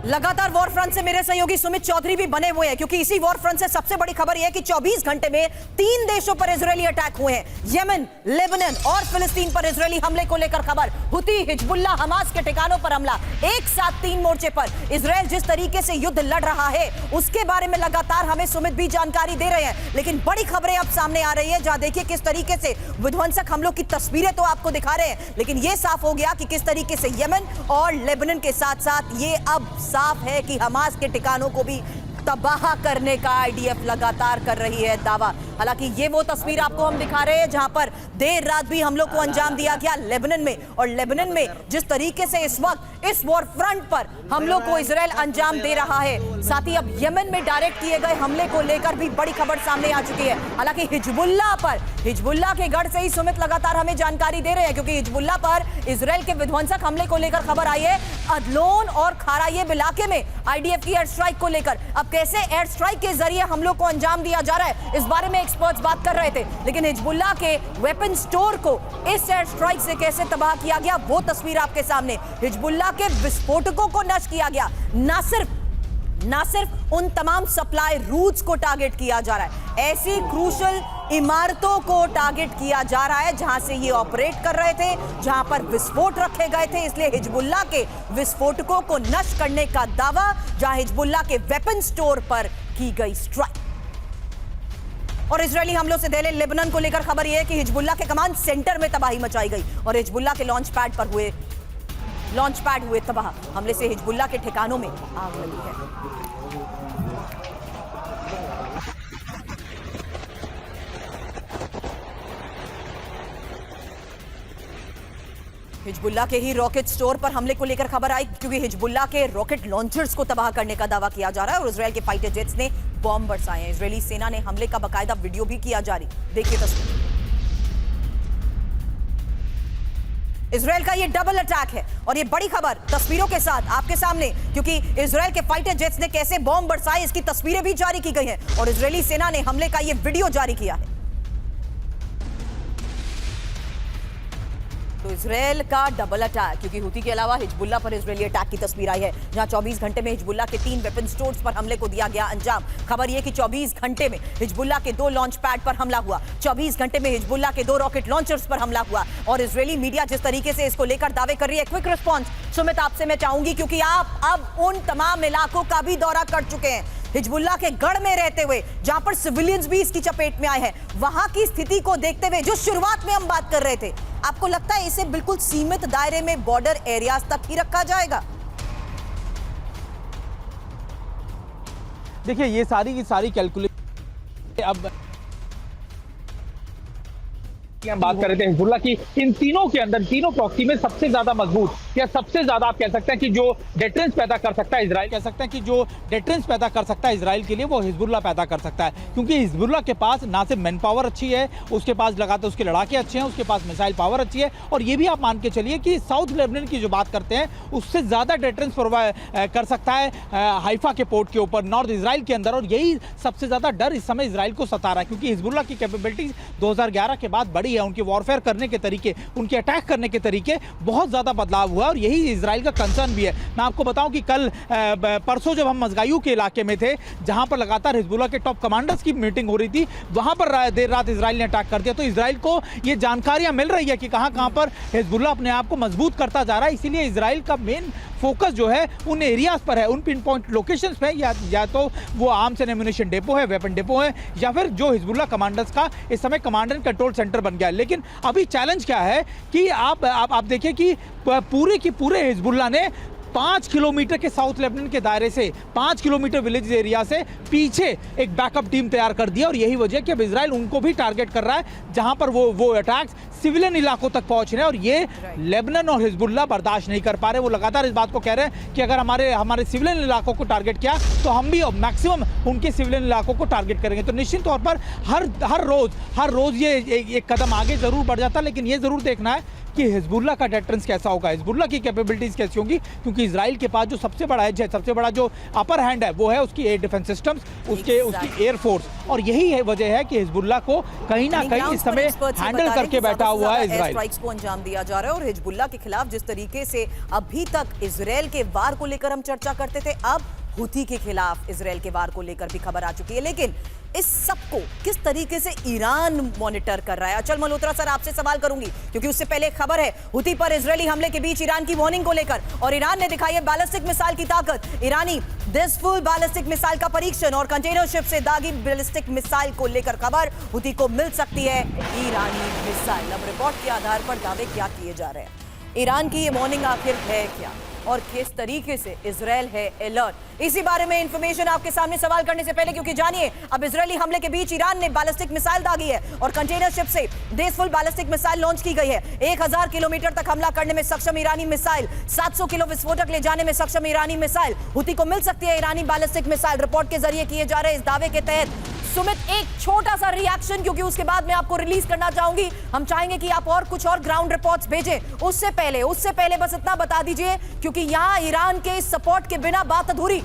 लगातार वॉर फ्रंट से मेरे सहयोगी सुमित चौधरी भी बने हुए हैं, क्योंकि इसी वॉर फ्रंट से सबसे बड़ी खबर यह है कि 24 घंटे में 3 देशों पर इजरायली अटैक हुए हैं। यमन, लेबनान और फिलिस्तीन पर इजरायली हमले को लेकर खबर। हुती, हिजबुल्लाह, हमास के ठिकानों पर हमला, एक साथ 3 मोर्चे पर इजरायल जिस तरीके से युद्ध लड़ रहा है उसके बारे में लगातार हमें सुमित भी जानकारी दे रहे हैं। लेकिन बड़ी खबरें अब सामने आ रही है, जहां देखिए किस तरीके से विध्वंसक हमलों की तस्वीरें तो आपको दिखा रहे हैं, लेकिन यह साफ हो गया कि किस तरीके से यमन और लेबनान के साथ साथ ये अब साफ है कि हमास के ठिकानों को भी तबाह करने का आईडीएफ लगातार कर रही है दावा। हालांकि ये वो तस्वीर आपको हम दिखा रहे हैं जहां पर देर रात भी हमलों को अंजाम दिया गया लेबनान में, और लेबनान में जिस तरीके से इस वक्त इस वॉर फ्रंट पर हमलों को इजराइल अंजाम दे रहा है, साथ ही अब यमन में डायरेक्ट किए गए हमले को लेकर भी बड़ी खबर सामने आ चुकी है। हालांकि हिजबुल्लाह के गढ़ से ही सुमित लगातार हमें जानकारी दे रहे हैं, क्योंकि हिजबुल्लाह पर इजराइल के विध्वंसक हमले को लेकर खबर आई है अदलोन और खारायेब इलाके में आईडीएफ की एयर स्ट्राइक को लेकर। अब कैसे एयर स्ट्राइक के जरिए हमलों को अंजाम दिया जा रहा है, इस बारे में एक्सपर्ट्स बात कर रहे थे, लेकिन हिजबुल्लाह के वेपन स्टोर को इस एयर स्ट्राइक से कैसे तबाह किया गया वो तस्वीर आपके सामने। हिजबुल्लाह के विस्फोटकों को नष्ट किया गया, ना सिर्फ उन तमाम सप्लाई रूट्स को टारगेट किया जा रहा है, ऐसी क्रूशल इमारतों को टारगेट किया जा रहा है जहां से ये ऑपरेट कर रहे थे, जहां पर विस्फोट रखे गए थे। इसलिए हिजबुल्लाह के विस्फोटकों को नष्ट करने का दावा, जहां हिजबुल्लाह के वेपन स्टोर पर की गई स्ट्राइक। और इजरायली हमलों से दहले लेबनान को लेकर खबर यह है कि हिजबुल्लाह के कमांड सेंटर में तबाही मचाई गई और हिजबुल्लाह के लॉन्च पैड हुए तबाह। हमले से हिजबुल्लाह के ठिकानों में आग लगी है। हिजबुल्लाह के ही रॉकेट स्टोर पर हमले को लेकर खबर आई, क्योंकि हिजबुल्लाह के रॉकेट लॉन्चर्स को तबाह करने का दावा किया जा रहा है और इजरायल के फाइटर जेट्स ने बॉम्ब बरसाए हैं। इजरायली सेना ने हमले का बाकायदा वीडियो भी किया जारी, देखिए तस्वीर। इजरायल का ये डबल अटैक है और ये बड़ी खबर तस्वीरों के साथ आपके सामने, क्योंकि इजरायल के फाइटर जेट्स ने कैसे बॉम्ब बरसाए इसकी तस्वीरें भी जारी की गई हैं और इजरायली सेना ने हमले का ये वीडियो जारी किया है। तो इजरायल का डबल अटैक, क्योंकि हुती के अलावा हिजबुल्लाह पर इजरायली अटैक की तस्वीर आई है, जहां 24 घंटे में हिजबुल्लाह के 3 वेपन स्टोर्स पर हमले को दिया गया अंजाम। खबर यह कि 24 घंटे में हिजबुल्लाह के 2 लॉन्च पैड पर हमला हुआ, 24 घंटे में हिजबुल्लाह के 2 रॉकेट लॉन्चर्स पर हमला हुआ और इजरायली मीडिया जिस तरीके से इसको लेकर दावे कर रही है, क्विक रिस्पॉन्स सुमित आपसे मैं चाहूंगी, क्योंकि आप अब उन तमाम इलाकों का भी दौरा कर चुके हैं हिजबुल्लाह के गढ़ में रहते हुए, जहां पर सिविलियंस भी इसकी चपेट में आए हैं। वहां की स्थिति को देखते हुए जो शुरुआत में हम बात कर रहे थे, आपको लगता है इसे बिल्कुल सीमित दायरे में बॉर्डर एरियाज तक ही रखा जाएगा? देखिए ये सारी की सारी कैलकुलेशन अब हम बात कर रहे थे हिजबुल्लाह की, इन तीनों के अंदर तीनों प्रॉक्सी में सबसे ज्यादा मजबूत या सबसे ज्यादा आप कह सकते हैं कि जो डेटरेंस पैदा कर सकता है इजराइल, कह सकते हैं कि जो डेटरेंस पैदा कर सकता है इजराइल के लिए वो हिजबुल्लाह पैदा कर सकता है, क्योंकि हिजबुल्लाह के पास ना सिर्फ मैन पावर अच्छी है, उसके पास लगातार उसके लड़ाके अच्छे हैं, उसके पास मिसाइल पावर अच्छी है, और ये भी आप मान के चलिए कि साउथ लेबनान की जो बात करते हैं उससे ज्यादा डेटरेंस कर सकता है हाइफा के पोर्ट के ऊपर नॉर्थ इजराइल के अंदर, और यही सबसे ज्यादा डर इस समय इजराइल को सता रहा है, क्योंकि हिजबुल्लाह की कैपेबिलिटीज 2011 के बाद बढ़ी है, उनकी वॉरफेयर करने के तरीके, उनके अटैक करने के तरीके बहुत ज्यादा बदलाव हुआ और यही इजराइल का कंसर्न भी है। मैं आपको बताऊं कि कल परसों जब हम मजगायू के इलाके में थे, जहां पर लगातार हिजबुल्लाह के टॉप कमांडर्स की मीटिंग हो रही थी, वहां पर देर रात इजराइल ने अटैक कर दिया। तो इजराइल को ये जानकारियां मिल रही है कि कहां पर हिजबुल्लाह अपने आप को मजबूत करता जा रहा है, इसीलिए इजराइल का मेन फोकस जो है उन एरियाज पर है, उन पिन पॉइंट लोकेशंस पे, या तो वो आर्म्स एंड एम्यूनिशन डेपो है, वेपन डेपो है, या फिर जो हिजबुल्लाह कमांडर्स का इस समय कमांड एंड कंट्रोल सेंटर बन गया है। लेकिन अभी चैलेंज क्या है कि आप देखिए कि पूरे की पूरे हिजबुल्लाह ने 5 किलोमीटर के साउथ लेबनान के दायरे से 5 किलोमीटर विलेज एरिया से पीछे एक बैकअप टीम तैयार कर दिया, और यही वजह कि अब इजराइल उनको भी टारगेट कर रहा है, जहां पर वो अटैक्स सिविलियन इलाकों तक पहुंच रहे हैं, और ये लेबनान और हिजबुल्लाह बर्दाश्त नहीं कर पा रहे। वो लगातार इस बात को कह रहे हैं कि अगर हमारे सिविलियन इलाकों को टारगेट किया तो हम भी मैक्सिमम उनके सिविलियन इलाकों को टारगेट करेंगे। तो निश्चित तौर पर हर रोज ये एक कदम आगे जरूर बढ़ जाता है, लेकिन ये जरूर देखना है कि हिजबुल्लाह का डेटरेंस कैसा होगा, हिजबुल्लाह की कैपेबिलिटीज कैसी होंगी, क्योंकि इजराइल के पास जो सबसे बड़ा एज है, सबसे बड़ा जो अपर हैंड है, वो है उसकी एयर डिफेंस सिस्टम्स, उसकी एयर फोर्स, और यही वजह है कि हिजबुल्लाह को कहीं ना कहीं इस समय हैंडल करके बैठा हुआ है इजराइल। स्ट्राइक्स को अंजाम दिया जा रहा है और हिजबुल्लाह के खिलाफ जिस तरीके से अभी तक इजराइल के वार को लेकर हम चर्चा करते थे, अब हुती के खिलाफ इजराइल के वार को लेकर भी खबर आ चुकी है। लेकिन इस सबको किस तरीके से ईरान मॉनिटर कर रहा है? अचल मल्होत्रा सर, आपसे सवाल करूंगी, क्योंकि उससे पहले खबर है हुती पर इजरायली हमले के बीच ईरान की वार्निंग को लेकर, और ईरान ने दिखाई है बैलिस्टिक मिसाइल की ताकत। ईरानी दिसफुल बैलिस्टिक मिसाइल का परीक्षण और कंटेनर शिप से दागी बैलिस्टिक मिसाइल को लेकर खबर, हुती को मिल सकती है ईरानी मिसाइल। अब रिपोर्ट के आधार पर दावे क्या किए जा रहे हैं, ईरान की ये वार्निंग आखिर है क्या, और किस तरीके से इजराइल है अलर्ट। इसी बारे में इंफॉर्मेशन आपके सामने सवाल करने से पहले, क्योंकि जानिए अब इजरायली हमले के बीच ईरान ने बैलिस्टिक मिसाइल दागी है और कंटेनर शिप से देशफुल बैलिस्टिक मिसाइल लॉन्च की गई है। 1000 किलोमीटर तक हमला करने में सक्षम ईरानी मिसाइल, 700 किलो विस्फोटक ले जाने में सक्षम ईरानी मिसाइल। हुती को मिल सकती है ईरानी बैलिस्टिक मिसाइल। रिपोर्ट के जरिए किए जा रहे इस दावे के तहत सुमित एक छोटा सा रिएक्शन, क्योंकि उसके बाद मैं आपको रिलीज करना चाहूंगी। हम चाहेंगे कि आप और कुछ और ग्राउंड रिपोर्ट्स भेजें। उससे पहले बस इतना बता दीजिए, क्योंकि यहां ईरान के सपोर्ट के बिना बात अधूरी।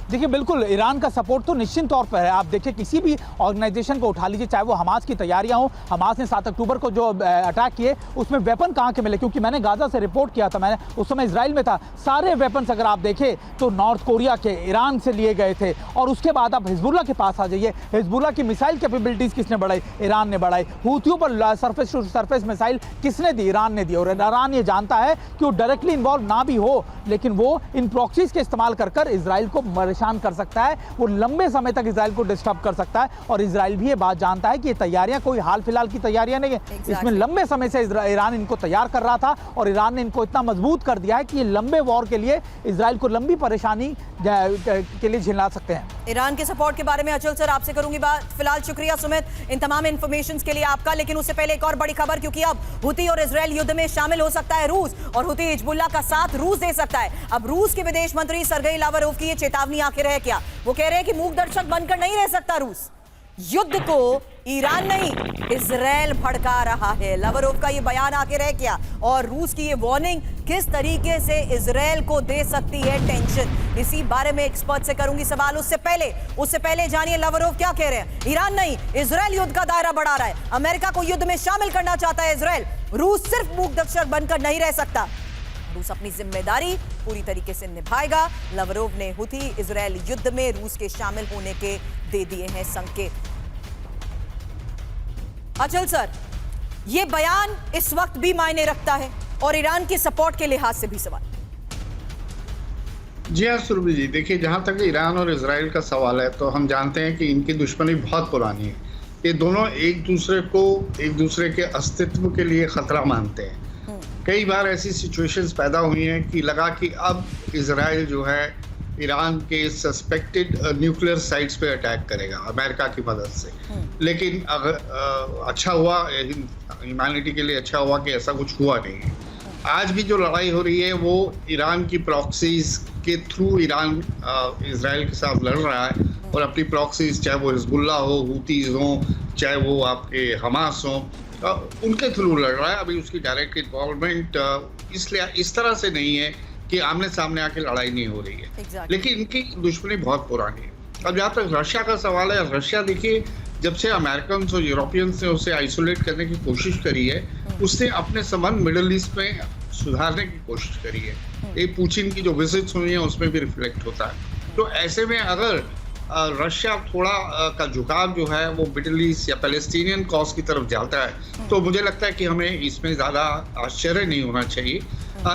देखिए बिल्कुल ईरान का सपोर्ट तो निश्चित तौर पर है। आप देखिए किसी भी ऑर्गेनाइजेशन को उठा लीजिए, चाहे वो हमास की तैयारियां हो, हमास ने 7 अक्टूबर को जो अटैक किए उसमें वेपन कहां के मिले, क्योंकि मैंने गाजा से रिपोर्ट किया था, मैंने उस समय इजराइल में था। सारे वेपन्स अगर आप देखें तो नॉर्थ कोरिया के, ईरान से लिए गए थे। और उसके बाद आप हिजबुल्ला के पास आ जाइए, हिजबुल्ला की मिसाइल कैपेबिलिटीज किसने बढ़ाई? ईरान ने बढ़ाई। हूथियों पर सरफेस टू सरफेस मिसाइल किसने दी? ईरान ने दी। और ईरान ये जानता है कि वो डायरेक्टली इन्वॉल्व ना भी हो, लेकिन वो इन प्रॉक्सीज के इस्तेमाल कर इजराइल को परेशान कर सकता है। वो लंबे समय तक इजराइल को डिस्टर्ब कर सकता है। और इजराइल भी ये बात जानता है कि ये तैयारियां कोई हाल फिलहाल की तैयारियां नहीं है। इसमें लंबे समय से ईरान इनको तैयार कर रहा था और ईरान ने इनको इतना मजबूत कर दिया है कि ये लंबे वॉर के लिए इजराइल को लंबी परेशानी के लिए झेला सकते हैं। ईरान के सपोर्ट के बारे में अचल सर आपसे करूंगी बात। फिलहाल शुक्रिया सुमित इन तमाम इंफॉर्मेशन के लिए आपका। लेकिन उससे पहले एक और बड़ी खबर, क्योंकि अब हुती और इजराइल युद्ध में शामिल हो सकता है रूस, और हुती हिजबुल्लाह का साथ रूस दे सकता है। अब रूस के विदेश मंत्री सर्गेई लावरोव की ये चेतावनी आखिर है क्या? वो कह रहे हैं कि मूक दर्शक बनकर नहीं रह सकता रूस। युद्ध को ईरान नहीं इजराइल भड़का रहा है। लावरोव का ये बयान आखिर है क्या? और रूस की ये वार्निंग किस तरीके से इजराइल को दे सकती है टेंशन? इसी बारे में एक्सपर्ट से करूंगी सवाल। उससे पहले जानिए लावरोव क्या कह रहे हैं। ईरान नहीं इजराइल युद्ध का दायरा बढ़ा रहा है। अमेरिका को युद्ध में शामिल करना चाहता है इजराइल। रूस सिर्फ मूक दर्शक बनकर नहीं रह सकता, रूस अपनी जिम्मेदारी पूरी तरीके से निभाएगा। लावरोव ने हुती इजराइल युद्ध में रूस के शामिल होने के दे दिए हैं संकेत। अचल सर, यह बयान इस वक्त भी मायने रखता है और ईरान के सपोर्ट के लिहाज से भी सवाल। जी हाँ सुरभि जी, देखिए जहां तक ईरान और इजराइल का सवाल है तो हम जानते हैं कि इनकी दुश्मनी बहुत पुरानी है। ये दोनों एक दूसरे के अस्तित्व के लिए खतरा मानते हैं। कई बार ऐसी सिचुएशंस पैदा हुई हैं कि लगा कि अब इजराइल जो है ईरान के सस्पेक्टेड न्यूक्लियर साइट्स पे अटैक करेगा अमेरिका की मदद से। लेकिन अगर अच्छा हुआ, ह्यूमैनिटी के लिए अच्छा हुआ कि ऐसा कुछ हुआ नहीं है। आज भी जो लड़ाई हो रही है वो ईरान की प्रॉक्सीज के थ्रू ईरान इजराइल के साथ लड़ रहा है और अपनी प्रॉक्सीज, चाहे वो हिजबुल्ला हो, हूतीज हो, चाहे वो आपके हमास हो, उनके थ्रू लड़ रहा है। अभी उसकी डायरेक्ट इन्वॉल्वमेंट इसलिए इस तरह से नहीं है कि आमने सामने आके लड़ाई नहीं हो रही है। लेकिन इनकी दुश्मनी बहुत पुरानी है। अब जहाँ तक रशिया का सवाल है, रशिया देखिए जब से अमेरिकन और यूरोपियंस ने उसे आइसोलेट करने की कोशिश करी है, उसने अपने संबंध मिडिल ईस्ट में सुधारने की कोशिश करी है। ये पुतिन की जो विजिट्स हुई हैं उसमें भी रिफ्लेक्ट होता है। तो ऐसे में अगर रशिया थोड़ा का झुकाव जो है वो मिडिल ईस्ट या पैलेस्टीनियन कॉज की तरफ जाता है, तो मुझे लगता है कि हमें इसमें ज़्यादा आश्चर्य नहीं होना चाहिए।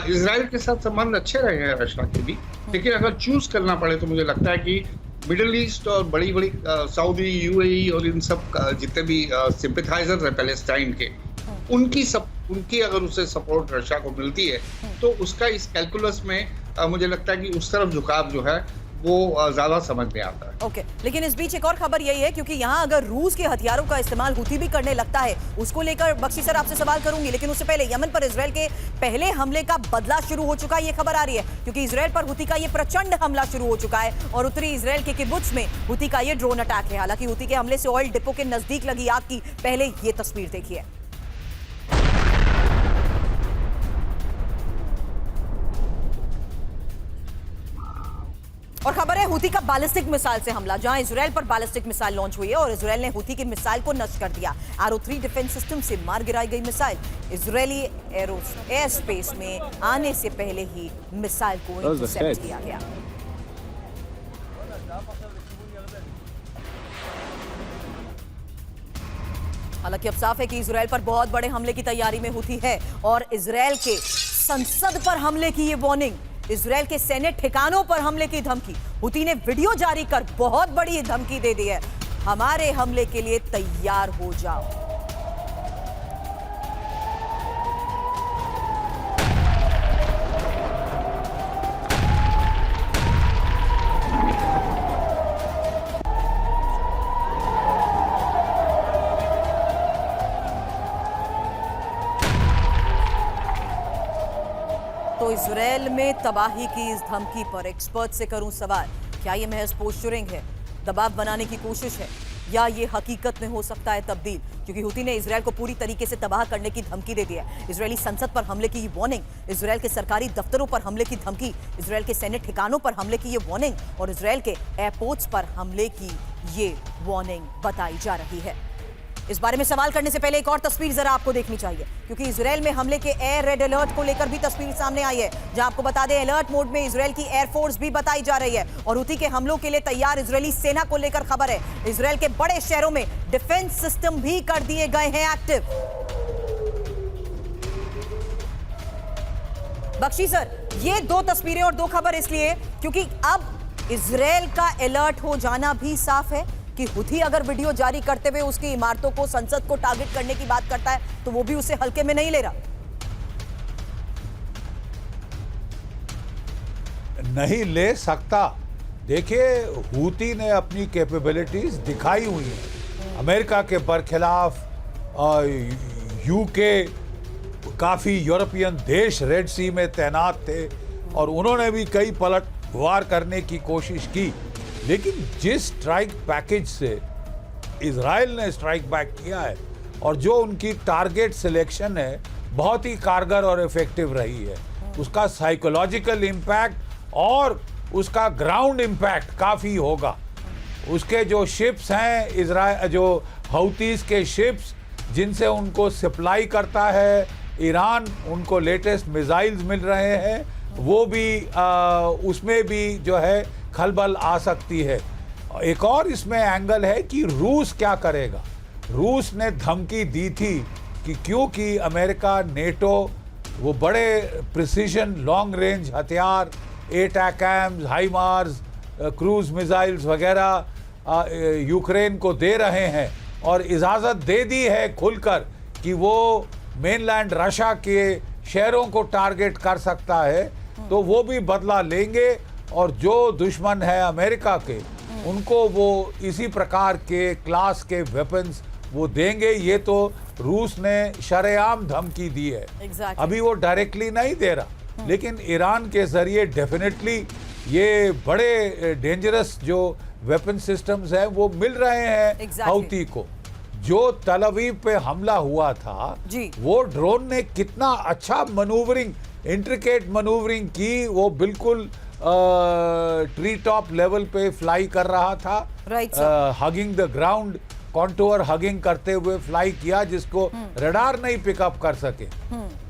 इजराइल के साथ संबंध अच्छे रहे हैं रशिया के भी, लेकिन अगर चूज करना पड़े तो मुझे लगता है कि मिडिल ईस्ट और बड़ी बड़ी सऊदी, यूएई और इन सब जितने भी सिंपैथाइजर्स हैं पैलेस्टाइन के, उनकी अगर उसे सपोर्ट रशिया को मिलती है तो उसका इस कैलकुलस में मुझे लगता है कि उस तरफ झुकाव जो है वो ज्यादा समझ में आता है। ओके, लेकिन इस बीच एक और खबर यही है, क्योंकि यहाँ अगर रूस के हथियारों का इस्तेमाल हुती भी करने लगता है, उसको लेकर बख्शी सर आपसे सवाल करूंगी। लेकिन उससे पहले यमन पर इजराइल के पहले हमले का बदला शुरू हो चुका है, ये खबर आ रही है, क्योंकि इजराइल पर हुती का ये प्रचंड हमला शुरू हो चुका है और उत्तरी इजराइल के किबुत्स में हुती का ये ड्रोन अटैक है। हालांकि हुती के हमले से ऑयल डिपो के नजदीक लगी आग की पहले ये तस्वीर देखिए। और खबर है हुती का बैलिस्टिक मिसाइल से हमला, जहां इजराइल पर बैलिस्टिक मिसाइल लॉन्च हुई है और इजराइल ने हुती की मिसाइल को नष्ट कर दिया। एरो 3 डिफेंस सिस्टम से मार गिराई गई मिसाइल इजरायली एयर स्पेस में आने से पहले ही मिसाइल को इंटरसेप्ट किया गया। हालांकि अब साफ है कि इजराइल पर बहुत बड़े हमले की तैयारी में हुती है और इजराइल के संसद पर हमले की ये वार्निंग, इजराइल के सैन्य ठिकानों पर हमले की धमकी, हुती ने वीडियो जारी कर बहुत बड़ी धमकी दे दी है, हमारे हमले के लिए तैयार हो जाओ। इजराइल में तबाही की इस धमकी पर एक्सपर्ट से करूं सवाल, क्या ये महज पोस्चरिंग है, दबाव बनाने की कोशिश है, या ये हकीकत में हो सकता है तब्दील? क्योंकि हुती ने इजराइल को पूरी तरीके से तबाह करने की धमकी दे दी है। इजरायली संसद पर हमले की ये वार्निंग, इजराइल के सरकारी दफ्तरों पर हमले की धमकी, इजराइल के सैन्य ठिकानों पर हमले की ये वार्निंग और इजराइल के एयरपोर्ट्स पर हमले की ये वार्निंग बताई जा रही है। इस बारे में सवाल करने से पहले एक और तस्वीर जरा आपको देखनी चाहिए, क्योंकि इजराइल में हमले के एयर रेड अलर्ट को लेकर भी तस्वीर सामने आई है, जहां आपको बता दें अलर्ट मोड में इजराइल की एयरफोर्स भी बताई जा रही है और हुती के हमलों के लिए तैयार इजरायली सेना को लेकर खबर है। इजराइल के बड़े शहरों में डिफेंस सिस्टम भी कर दिए गए हैं एक्टिव। बख्शी सर, ये दो तस्वीरें और दो खबर इसलिए क्योंकि अब इजराइल का अलर्ट हो जाना भी साफ है कि हुती अगर वीडियो जारी करते हुए उसकी इमारतों को, संसद को टारगेट करने की बात करता है तो वो भी उसे हल्के में नहीं ले रहा। नहीं ले सकता। देखिए, हुती ने अपनी कैपेबिलिटीज दिखाई हुई हैं। अमेरिका के बरखिलाफ यूके, काफ़ी यूरोपियन देश रेड सी में तैनात थे और उन्होंने भी कई पलटवार करने की कोशिश की, लेकिन जिस स्ट्राइक पैकेज से इजराइल ने स्ट्राइक बैक किया है और जो उनकी टारगेट सिलेक्शन है बहुत ही कारगर और इफेक्टिव रही है। उसका साइकोलॉजिकल इम्पैक्ट और उसका ग्राउंड इम्पैक्ट काफ़ी होगा। उसके जो शिप्स हैं, इजराइल जो हौतीस के शिप्स जिनसे उनको सप्लाई करता है ईरान, उनको लेटेस्ट मिसाइल्स मिल रहे हैं, वो भी उसमें भी जो है खलबल आ सकती है। एक और इसमें एंगल है कि रूस क्या करेगा। रूस ने धमकी दी थी कि क्योंकि अमेरिका, नेटो, वो बड़े प्रिसीजन लॉन्ग रेंज हथियार, एटैकम्स, हाइमार्स, क्रूज मिसाइल्स वगैरह यूक्रेन को दे रहे हैं और इजाज़त दे दी है खुलकर कि वो मेनलैंड रशिया के शहरों को टारगेट कर सकता है, तो वो भी बदला लेंगे और जो दुश्मन है अमेरिका के उनको वो इसी प्रकार के क्लास के वेपन्स वो देंगे। ये तो रूस ने शरेआम धमकी दी है। अभी वो डायरेक्टली नहीं दे रहा, लेकिन ईरान के जरिए डेफिनेटली ये बड़े डेंजरस जो वेपन सिस्टम्स हैं वो मिल रहे हैं हौती को। जो तल अवीव पे हमला हुआ था वो ड्रोन ने कितना अच्छा मनूवरिंग, इंट्रिकेट मनूवरिंग की, वो बिल्कुल ट्री टॉप लेवल पे फ्लाई कर रहा था, hugging the ground, contour hugging करते हुए फ्लाई किया, जिसको रडार नहीं पिकअप कर सके।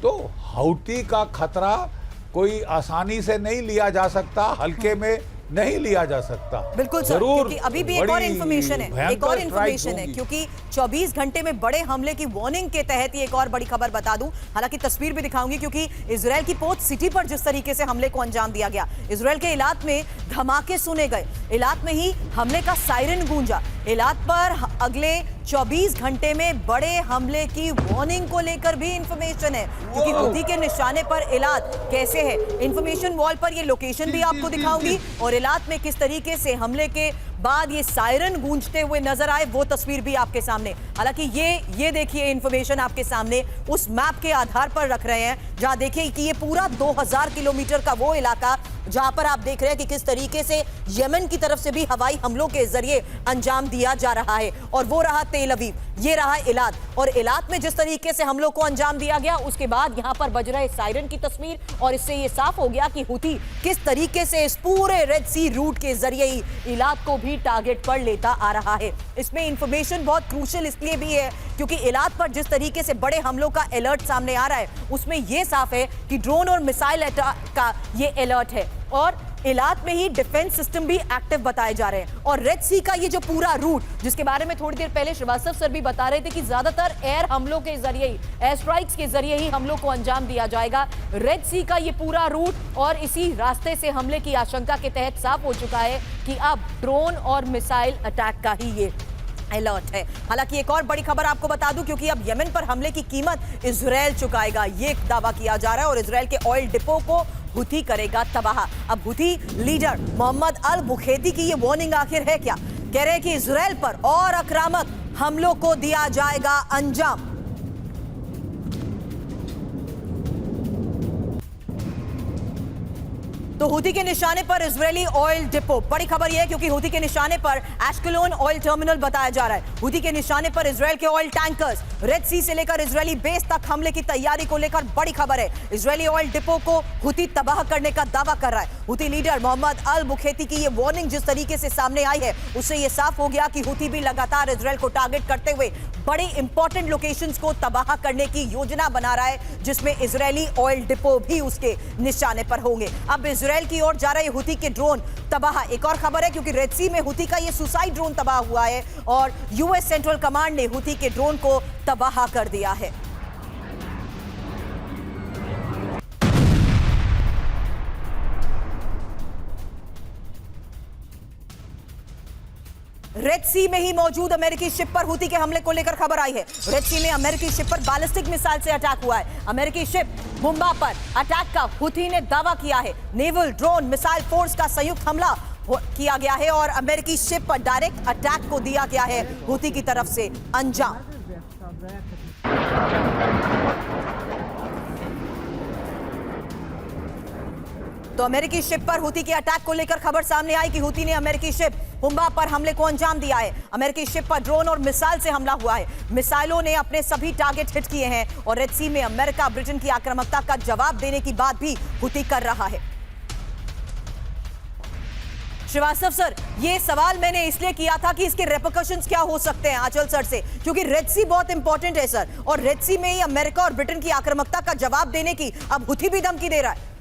तो हौती का खतरा कोई आसानी से नहीं लिया जा सकता, हल्के में नहीं लिया जा सकता। बिल्कुल सर, क्योंकि अभी भी एक और इन्फॉर्मेशन है, क्योंकि 24 घंटे में बड़े हमले की वार्निंग के तहत ये एक और बड़ी खबर बता दूं, हालांकि तस्वीर भी दिखाऊंगी, क्योंकि इजराइल की पोर्ट सिटी पर जिस तरीके से हमले को अंजाम दिया गया, इजराइल के इलाक में धमाके सुने गए, इलाक में ही हमले का सायरन गूंजा। इलाक पर अगले 24 घंटे में बड़े हमले की वार्निंग को लेकर भी इंफॉर्मेशन है, क्योंकि हुती के निशाने पर इलाक कैसे है, इंफॉर्मेशन वॉल पर ये लोकेशन भी आपको दिखाऊंगी और इलाक में किस तरीके से हमले के बाद ये सायरन गूंजते हुए नजर आए वो तस्वीर भी आपके सामने। हालांकि ये देखिए इंफॉर्मेशन आपके सामने उस मैप के आधार पर रख रहे हैं, जहां देखिए कि ये पूरा 2000 किलोमीटर का वो इलाका जहां पर आप देख रहे हैं कि किस तरीके से यमन की तरफ से भी हवाई हमलों के जरिए अंजाम दिया जा रहा है, और वो रहा तेल अवीव, ये रहा इलाद, और इलाद में जिस तरीके से हमलों को अंजाम दिया गया उसके बाद यहां पर बज रहे सायरन की तस्वीर, और इससे ये साफ हो गया कि हुती किस तरीके से इस पूरे रेड सी रूट के जरिए ही इलाद को भी टारगेट पर लेता आ रहा है। इसमें इंफॉर्मेशन बहुत क्रूशियल इसलिए भी है क्योंकि इलाद पर जिस तरीके से बड़े हमलों का अलर्ट सामने आ रहा है उसमें यह साफ है कि ड्रोन और मिसाइल अटैक का ये अलर्ट है, और इलाद में ही डिफेंस सिस्टम भी एक्टिव बताए जा रहे हैं। और रेड सी का ये जो पूरा रूट, जिसके बारे में थोड़ी देर पहले श्रीवास्तव सर भी बता रहे थे कि ज्यादातर एयर हमलों के जरिए ही, एयर स्ट्राइक्स के जरिए ही हमलों को अंजाम दिया जाएगा। रेड सी का ये पूरा रूट और इसी रास्ते से हमले की आशंका के तहत साफ हो चुका है कि अब ड्रोन और मिसाइल अटैक का ही ये अलर्ट है। हालांकि एक और बड़ी खबर आपको बता दूं, क्योंकि अब यमन पर हमले की कीमत इजराइल चुकाएगा, ये दावा किया जा रहा है, और इजराइल के ऑयल डिपो को हुती करेगा तबाह। अब हुती लीडर मोहम्मद अल बुखैती की ये वार्निंग आखिर है क्या? कह रहे हैं कि इजराइल पर और आक्रामक हमलों को दिया जाएगा अंजाम। तो हूथी के निशाने पर इजरायली ऑयल डिपो, बड़ी खबर यह है क्योंकि हूथी के निशाने पर एश्केलोन ऑयल टर्मिनल बताया जा रहा है। हूथी के निशाने पर इजरायल के ऑयल टैंकर्स, रेड सी से लेकर इजरायली बेस तक हमले की तैयारी को लेकर बड़ी खबर है। इजरायली ऑयल डिपो को हूथी तबाह करने का दावा कर रहा है। हूथी लीडर मोहम्मद अल बुखेती की ये वार्निंग जिस तरीके से सामने आई है, उससे यह साफ हो गया कि हूथी भी लगातार इजरायल को टारगेट करते हुए बड़ी इंपॉर्टेंट लोकेशंस को तबाह करने की योजना बना रहा है, जिसमें इजरायली ऑयल डिपो भी उसके निशाने पर होंगे। अब इजरायल की ओर जा रहे हूथी के ड्रोन तबाह, एक और खबर है क्योंकि रेड सी में हूथी का ये सुसाइड ड्रोन तबाह हुआ है और यूएस सेंट्रल कमांड ने हूथी के ड्रोन को तबाह कर दिया है। रेड सी में ही मौजूद अमेरिकी शिप पर हूथी के हमले को लेकर खबर आई है। रेड सी में अमेरिकी शिप पर बैलिस्टिक मिसाइल से अटैक हुआ है। अमेरिकी शिप मुंबा पर अटैक का हूथी ने दावा किया है। नेवल ड्रोन मिसाइल फोर्स का संयुक्त हमला किया गया है और अमेरिकी शिप पर डायरेक्ट अटैक को दिया गया है हूथी की तरफ से अंजाम। तो अमेरिकी शिप पर हूथी के अटैक को लेकर खबर सामने आई कि हूथी ने अमेरिकी शिप हुंबा पर हमले को अंजाम दिया है। अमेरिकी शिप पर ड्रोन और मिसाइल से हमला हुआ है। मिसाइलों ने अपने सभी टारगेट हिट किए हैं और रेड सी में अमेरिका ब्रिटेन की आक्रामकता का जवाब देने की बात भी हूथी कर रहा है। श्रीवास्तव सर, ये सवाल मैंने इसलिए किया था कि इसके रेपरकशंस क्या हो सकते हैं आंचल सर से, क्योंकि रेड सी बहुत इंपॉर्टेंट है सर, और रेड सी में ही अमेरिका और ब्रिटेन की आक्रामकता का जवाब देने की अब हूथी भी धमकी दे रहा है।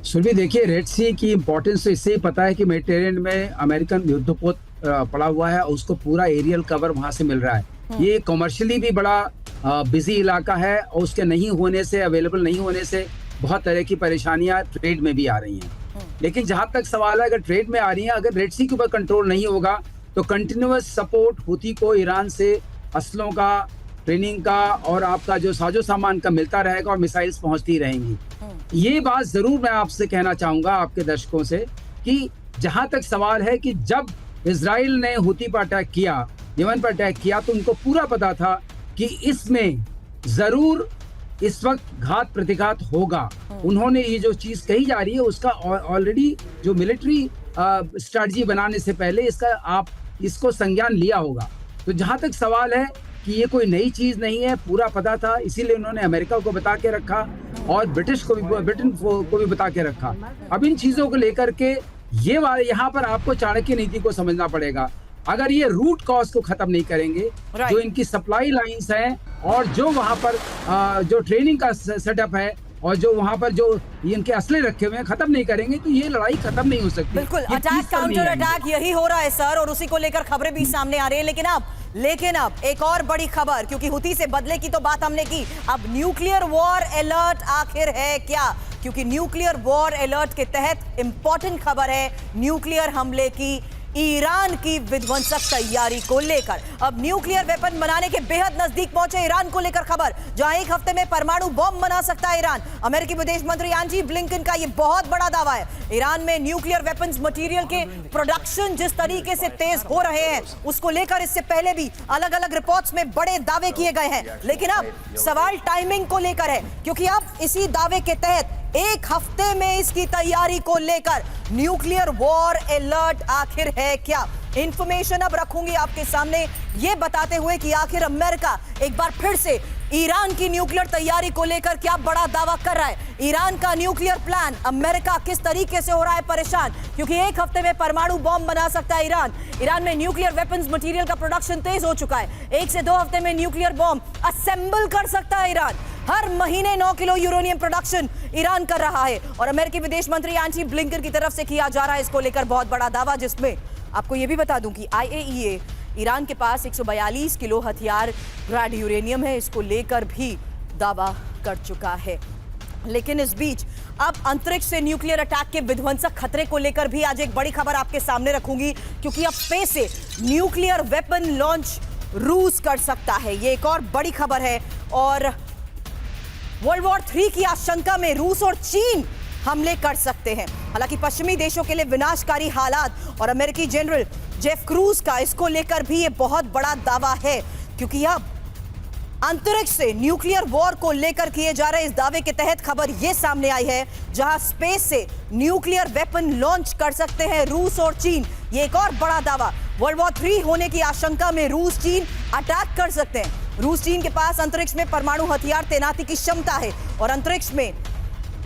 सुरभि, देखिए, रेड सी की इंपॉर्टेंस तो इससे ही पता है कि मेडिटेरेनियन में अमेरिकन युद्धपोत पड़ा हुआ है और उसको पूरा एरियल कवर वहां से मिल रहा है। ये कमर्शियली भी बड़ा बिजी इलाका है और उसके नहीं होने से, अवेलेबल नहीं होने से बहुत तरह की परेशानियां ट्रेड में भी आ रही हैं। लेकिन जहां तक सवाल है, अगर ट्रेड में आ रही है, अगर रेड सी के ऊपर कंट्रोल नहीं होगा तो कंटिन्यूअस सपोर्ट हूथी को ईरान से असलों का, ट्रेनिंग का और आपका जो साजो सामान का मिलता रहेगा और मिसाइल्स पहुंचती रहेंगी। ये बात जरूर मैं आपसे कहना चाहूंगा, आपके दर्शकों से, कि जहां तक सवाल है कि जब इजराइल ने हूथी पर अटैक किया, यमन पर अटैक किया, तो उनको पूरा पता था कि इसमें जरूर इस वक्त घात प्रतिघात होगा। उन्होंने ये जो चीज कही जा रही है उसका ऑलरेडी जो मिलिट्री स्ट्रेटजी बनाने से पहले इसको संज्ञान लिया होगा। तो जहां तक सवाल है कि ये कोई नई चीज नहीं है, पूरा पता था, इसीलिए उन्होंने अमेरिका को बता के रखा और ब्रिटेन को भी बता के रखा। अब इन चीजों को लेकर के यहाँ पर आपको चाणक्य नीति को समझना पड़ेगा। अगर ये रूट कॉज को खत्म नहीं करेंगे, जो इनकी सप्लाई लाइंस हैं और जो वहां पर जो ट्रेनिंग का सेटअप है और जो वहां पर जो इनके असले रखे हुए हैं, खत्म नहीं करेंगे तो ये लड़ाई खत्म नहीं हो सकती। बिल्कुल, अटैक काउंटर अटैक यही हो रहा है सर, और उसी को लेकर खबरें भी सामने आ रही है। लेकिन अब एक और बड़ी खबर, क्योंकि हूथी से बदले की तो बात हमने की, अब न्यूक्लियर वॉर अलर्ट आखिर है क्या? क्योंकि न्यूक्लियर वॉर अलर्ट के तहत इंपॉर्टेंट खबर है न्यूक्लियर हमले की ईरान की विध्वंसक तैयारी को लेकर। अब न्यूक्लियर वेपन बनाने के बेहद नजदीक पहुंचे ईरान को लेकर खबर, जहां एक हफ्ते में परमाणु बॉम्ब बना सकता है ईरान। अमेरिकी विदेश मंत्री एंटनी ब्लिंकन का यह बहुत बड़ा दावा है। ईरान में न्यूक्लियर वेपन्स मटेरियल के प्रोडक्शन जिस तरीके से तेज हो रहे हैं, उसको लेकर इससे पहले भी अलग अलग रिपोर्ट्स में बड़े दावे किए गए हैं। लेकिन अब सवाल टाइमिंग को लेकर है, क्योंकि अब इसी दावे के तहत एक हफ्ते में इसकी तैयारी को लेकर न्यूक्लियर वॉर अलर्ट आखिर है क्या? इंफॉर्मेशन अब रखूंगी आपके सामने, ये बताते हुए कि आखिर अमेरिका एक बार फिर से ईरान की न्यूक्लियर तैयारी को लेकर क्या बड़ा दावा कर रहा है। ईरान का न्यूक्लियर प्लान, अमेरिका किस तरीके से हो रहा है परेशान, क्योंकि एक हफ्ते में परमाणु बॉम्ब बना सकता है ईरान। ईरान में न्यूक्लियर वेपन्स मटेरियल का प्रोडक्शन तेज हो चुका है। 1 से 2 हफ्ते में न्यूक्लियर बॉम्ब असेंबल कर सकता है ईरान। हर महीने 9 किलो यूरेनियम प्रोडक्शन ईरान कर रहा है और अमेरिकी विदेश मंत्री एंटनी ब्लिंकन की तरफ से किया जा रहा है इसको लेकर बहुत बड़ा दावा, जिसमें आपको यह भी बता दूं कि IAEA ईरान के पास 142 किलो हथियार ग्रेड यूरेनियम है, इसको लेकर भी दावा कर चुका है। लेकिन इस बीच अब अंतरिक्ष से न्यूक्लियर अटैक के विध्वंसक खतरे को लेकर भी आज एक बड़ी खबर आपके सामने रखूंगी, क्योंकि अब स्पेस से न्यूक्लियर वेपन लॉन्च रूस कर सकता है। ये एक और बड़ी खबर है और वर्ल्ड वॉर 3 की आशंका में रूस और चीन हमले कर सकते हैं। हालांकि पश्चिमी देशों के लिए विनाशकारी हालात और अमेरिकी जनरल जेफ क्रूज का इसको लेकर भी ये बहुत बड़ा दावा है, क्योंकि अब अंतरिक्ष से न्यूक्लियर वॉर को लेकर किए जा रहे इस दावे के तहत खबर यह सामने आई है, जहां स्पेस से न्यूक्लियर वेपन लॉन्च कर सकते हैं रूस और चीन। ये एक और बड़ा दावा। वर्ल्ड वॉर 3 होने की आशंका में रूस चीन अटैक कर सकते हैं। रूस चीन के पास अंतरिक्ष में परमाणु हथियार तैनाती की क्षमता है और अंतरिक्ष में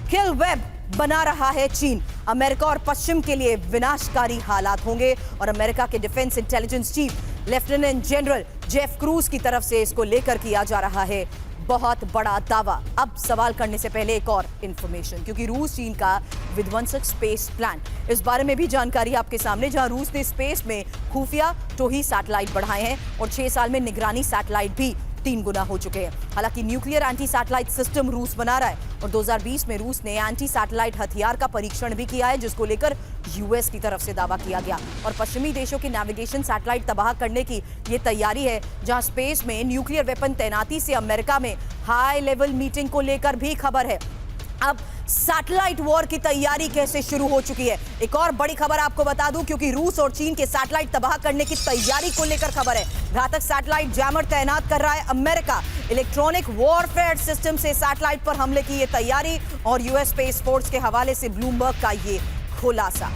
किल वेब बना रहा है चीन। अमेरिका और पश्चिम के लिए विनाशकारी हालात होंगे और अमेरिका के defence intelligence chief lieutenant general Jeff cruise की तरफ से इसको लेकर किया जा रहा है बहुत बड़ा दावा। अब सवाल करने से पहले एक और इंफॉर्मेशन, क्योंकि रूस चीन का विध्वंसक स्पेस प्लान, इस बारे में भी जानकारी आपके सामने, जहां रूस ने स्पेस में खुफिया टोही सैटेलाइट बढ़ाए हैं और 6 साल में निगरानी सैटेलाइट भी 3 गुना हो चुके हैं। हालांकि न्यूक्लियर एंटी सैटेलाइट सिस्टम रूस बना रहा है और 2020 में रूस ने एंटी सैटेलाइट हथियार का परीक्षण भी किया है, जिसको लेकर यूएस की तरफ से दावा किया गया। और पश्चिमी देशों के नेविगेशन सैटेलाइट तबाह करने की ये तैयारी है, जहां स्पेस में न्यूक्लियर वेपन तैनाती से अमेरिका में हाई लेवल मीटिंग को लेकर भी खबर है। अब सैटेलाइट वॉर की तैयारी कैसे शुरू हो चुकी है। एक और बड़ी खबर आपको बता दूं, क्योंकि रूस और चीन के सैटेलाइट तबाह करने की तैयारी को लेकर खबर है। घातक सैटेलाइट जैमर तैनात कर रहा है अमेरिका। इलेक्ट्रॉनिक वॉरफेयर सिस्टम से सैटेलाइट पर हमले की ये तैयारी और यूएस स्पेस फोर्स के हवाले से ब्लूमबर्ग का ये खुलासा।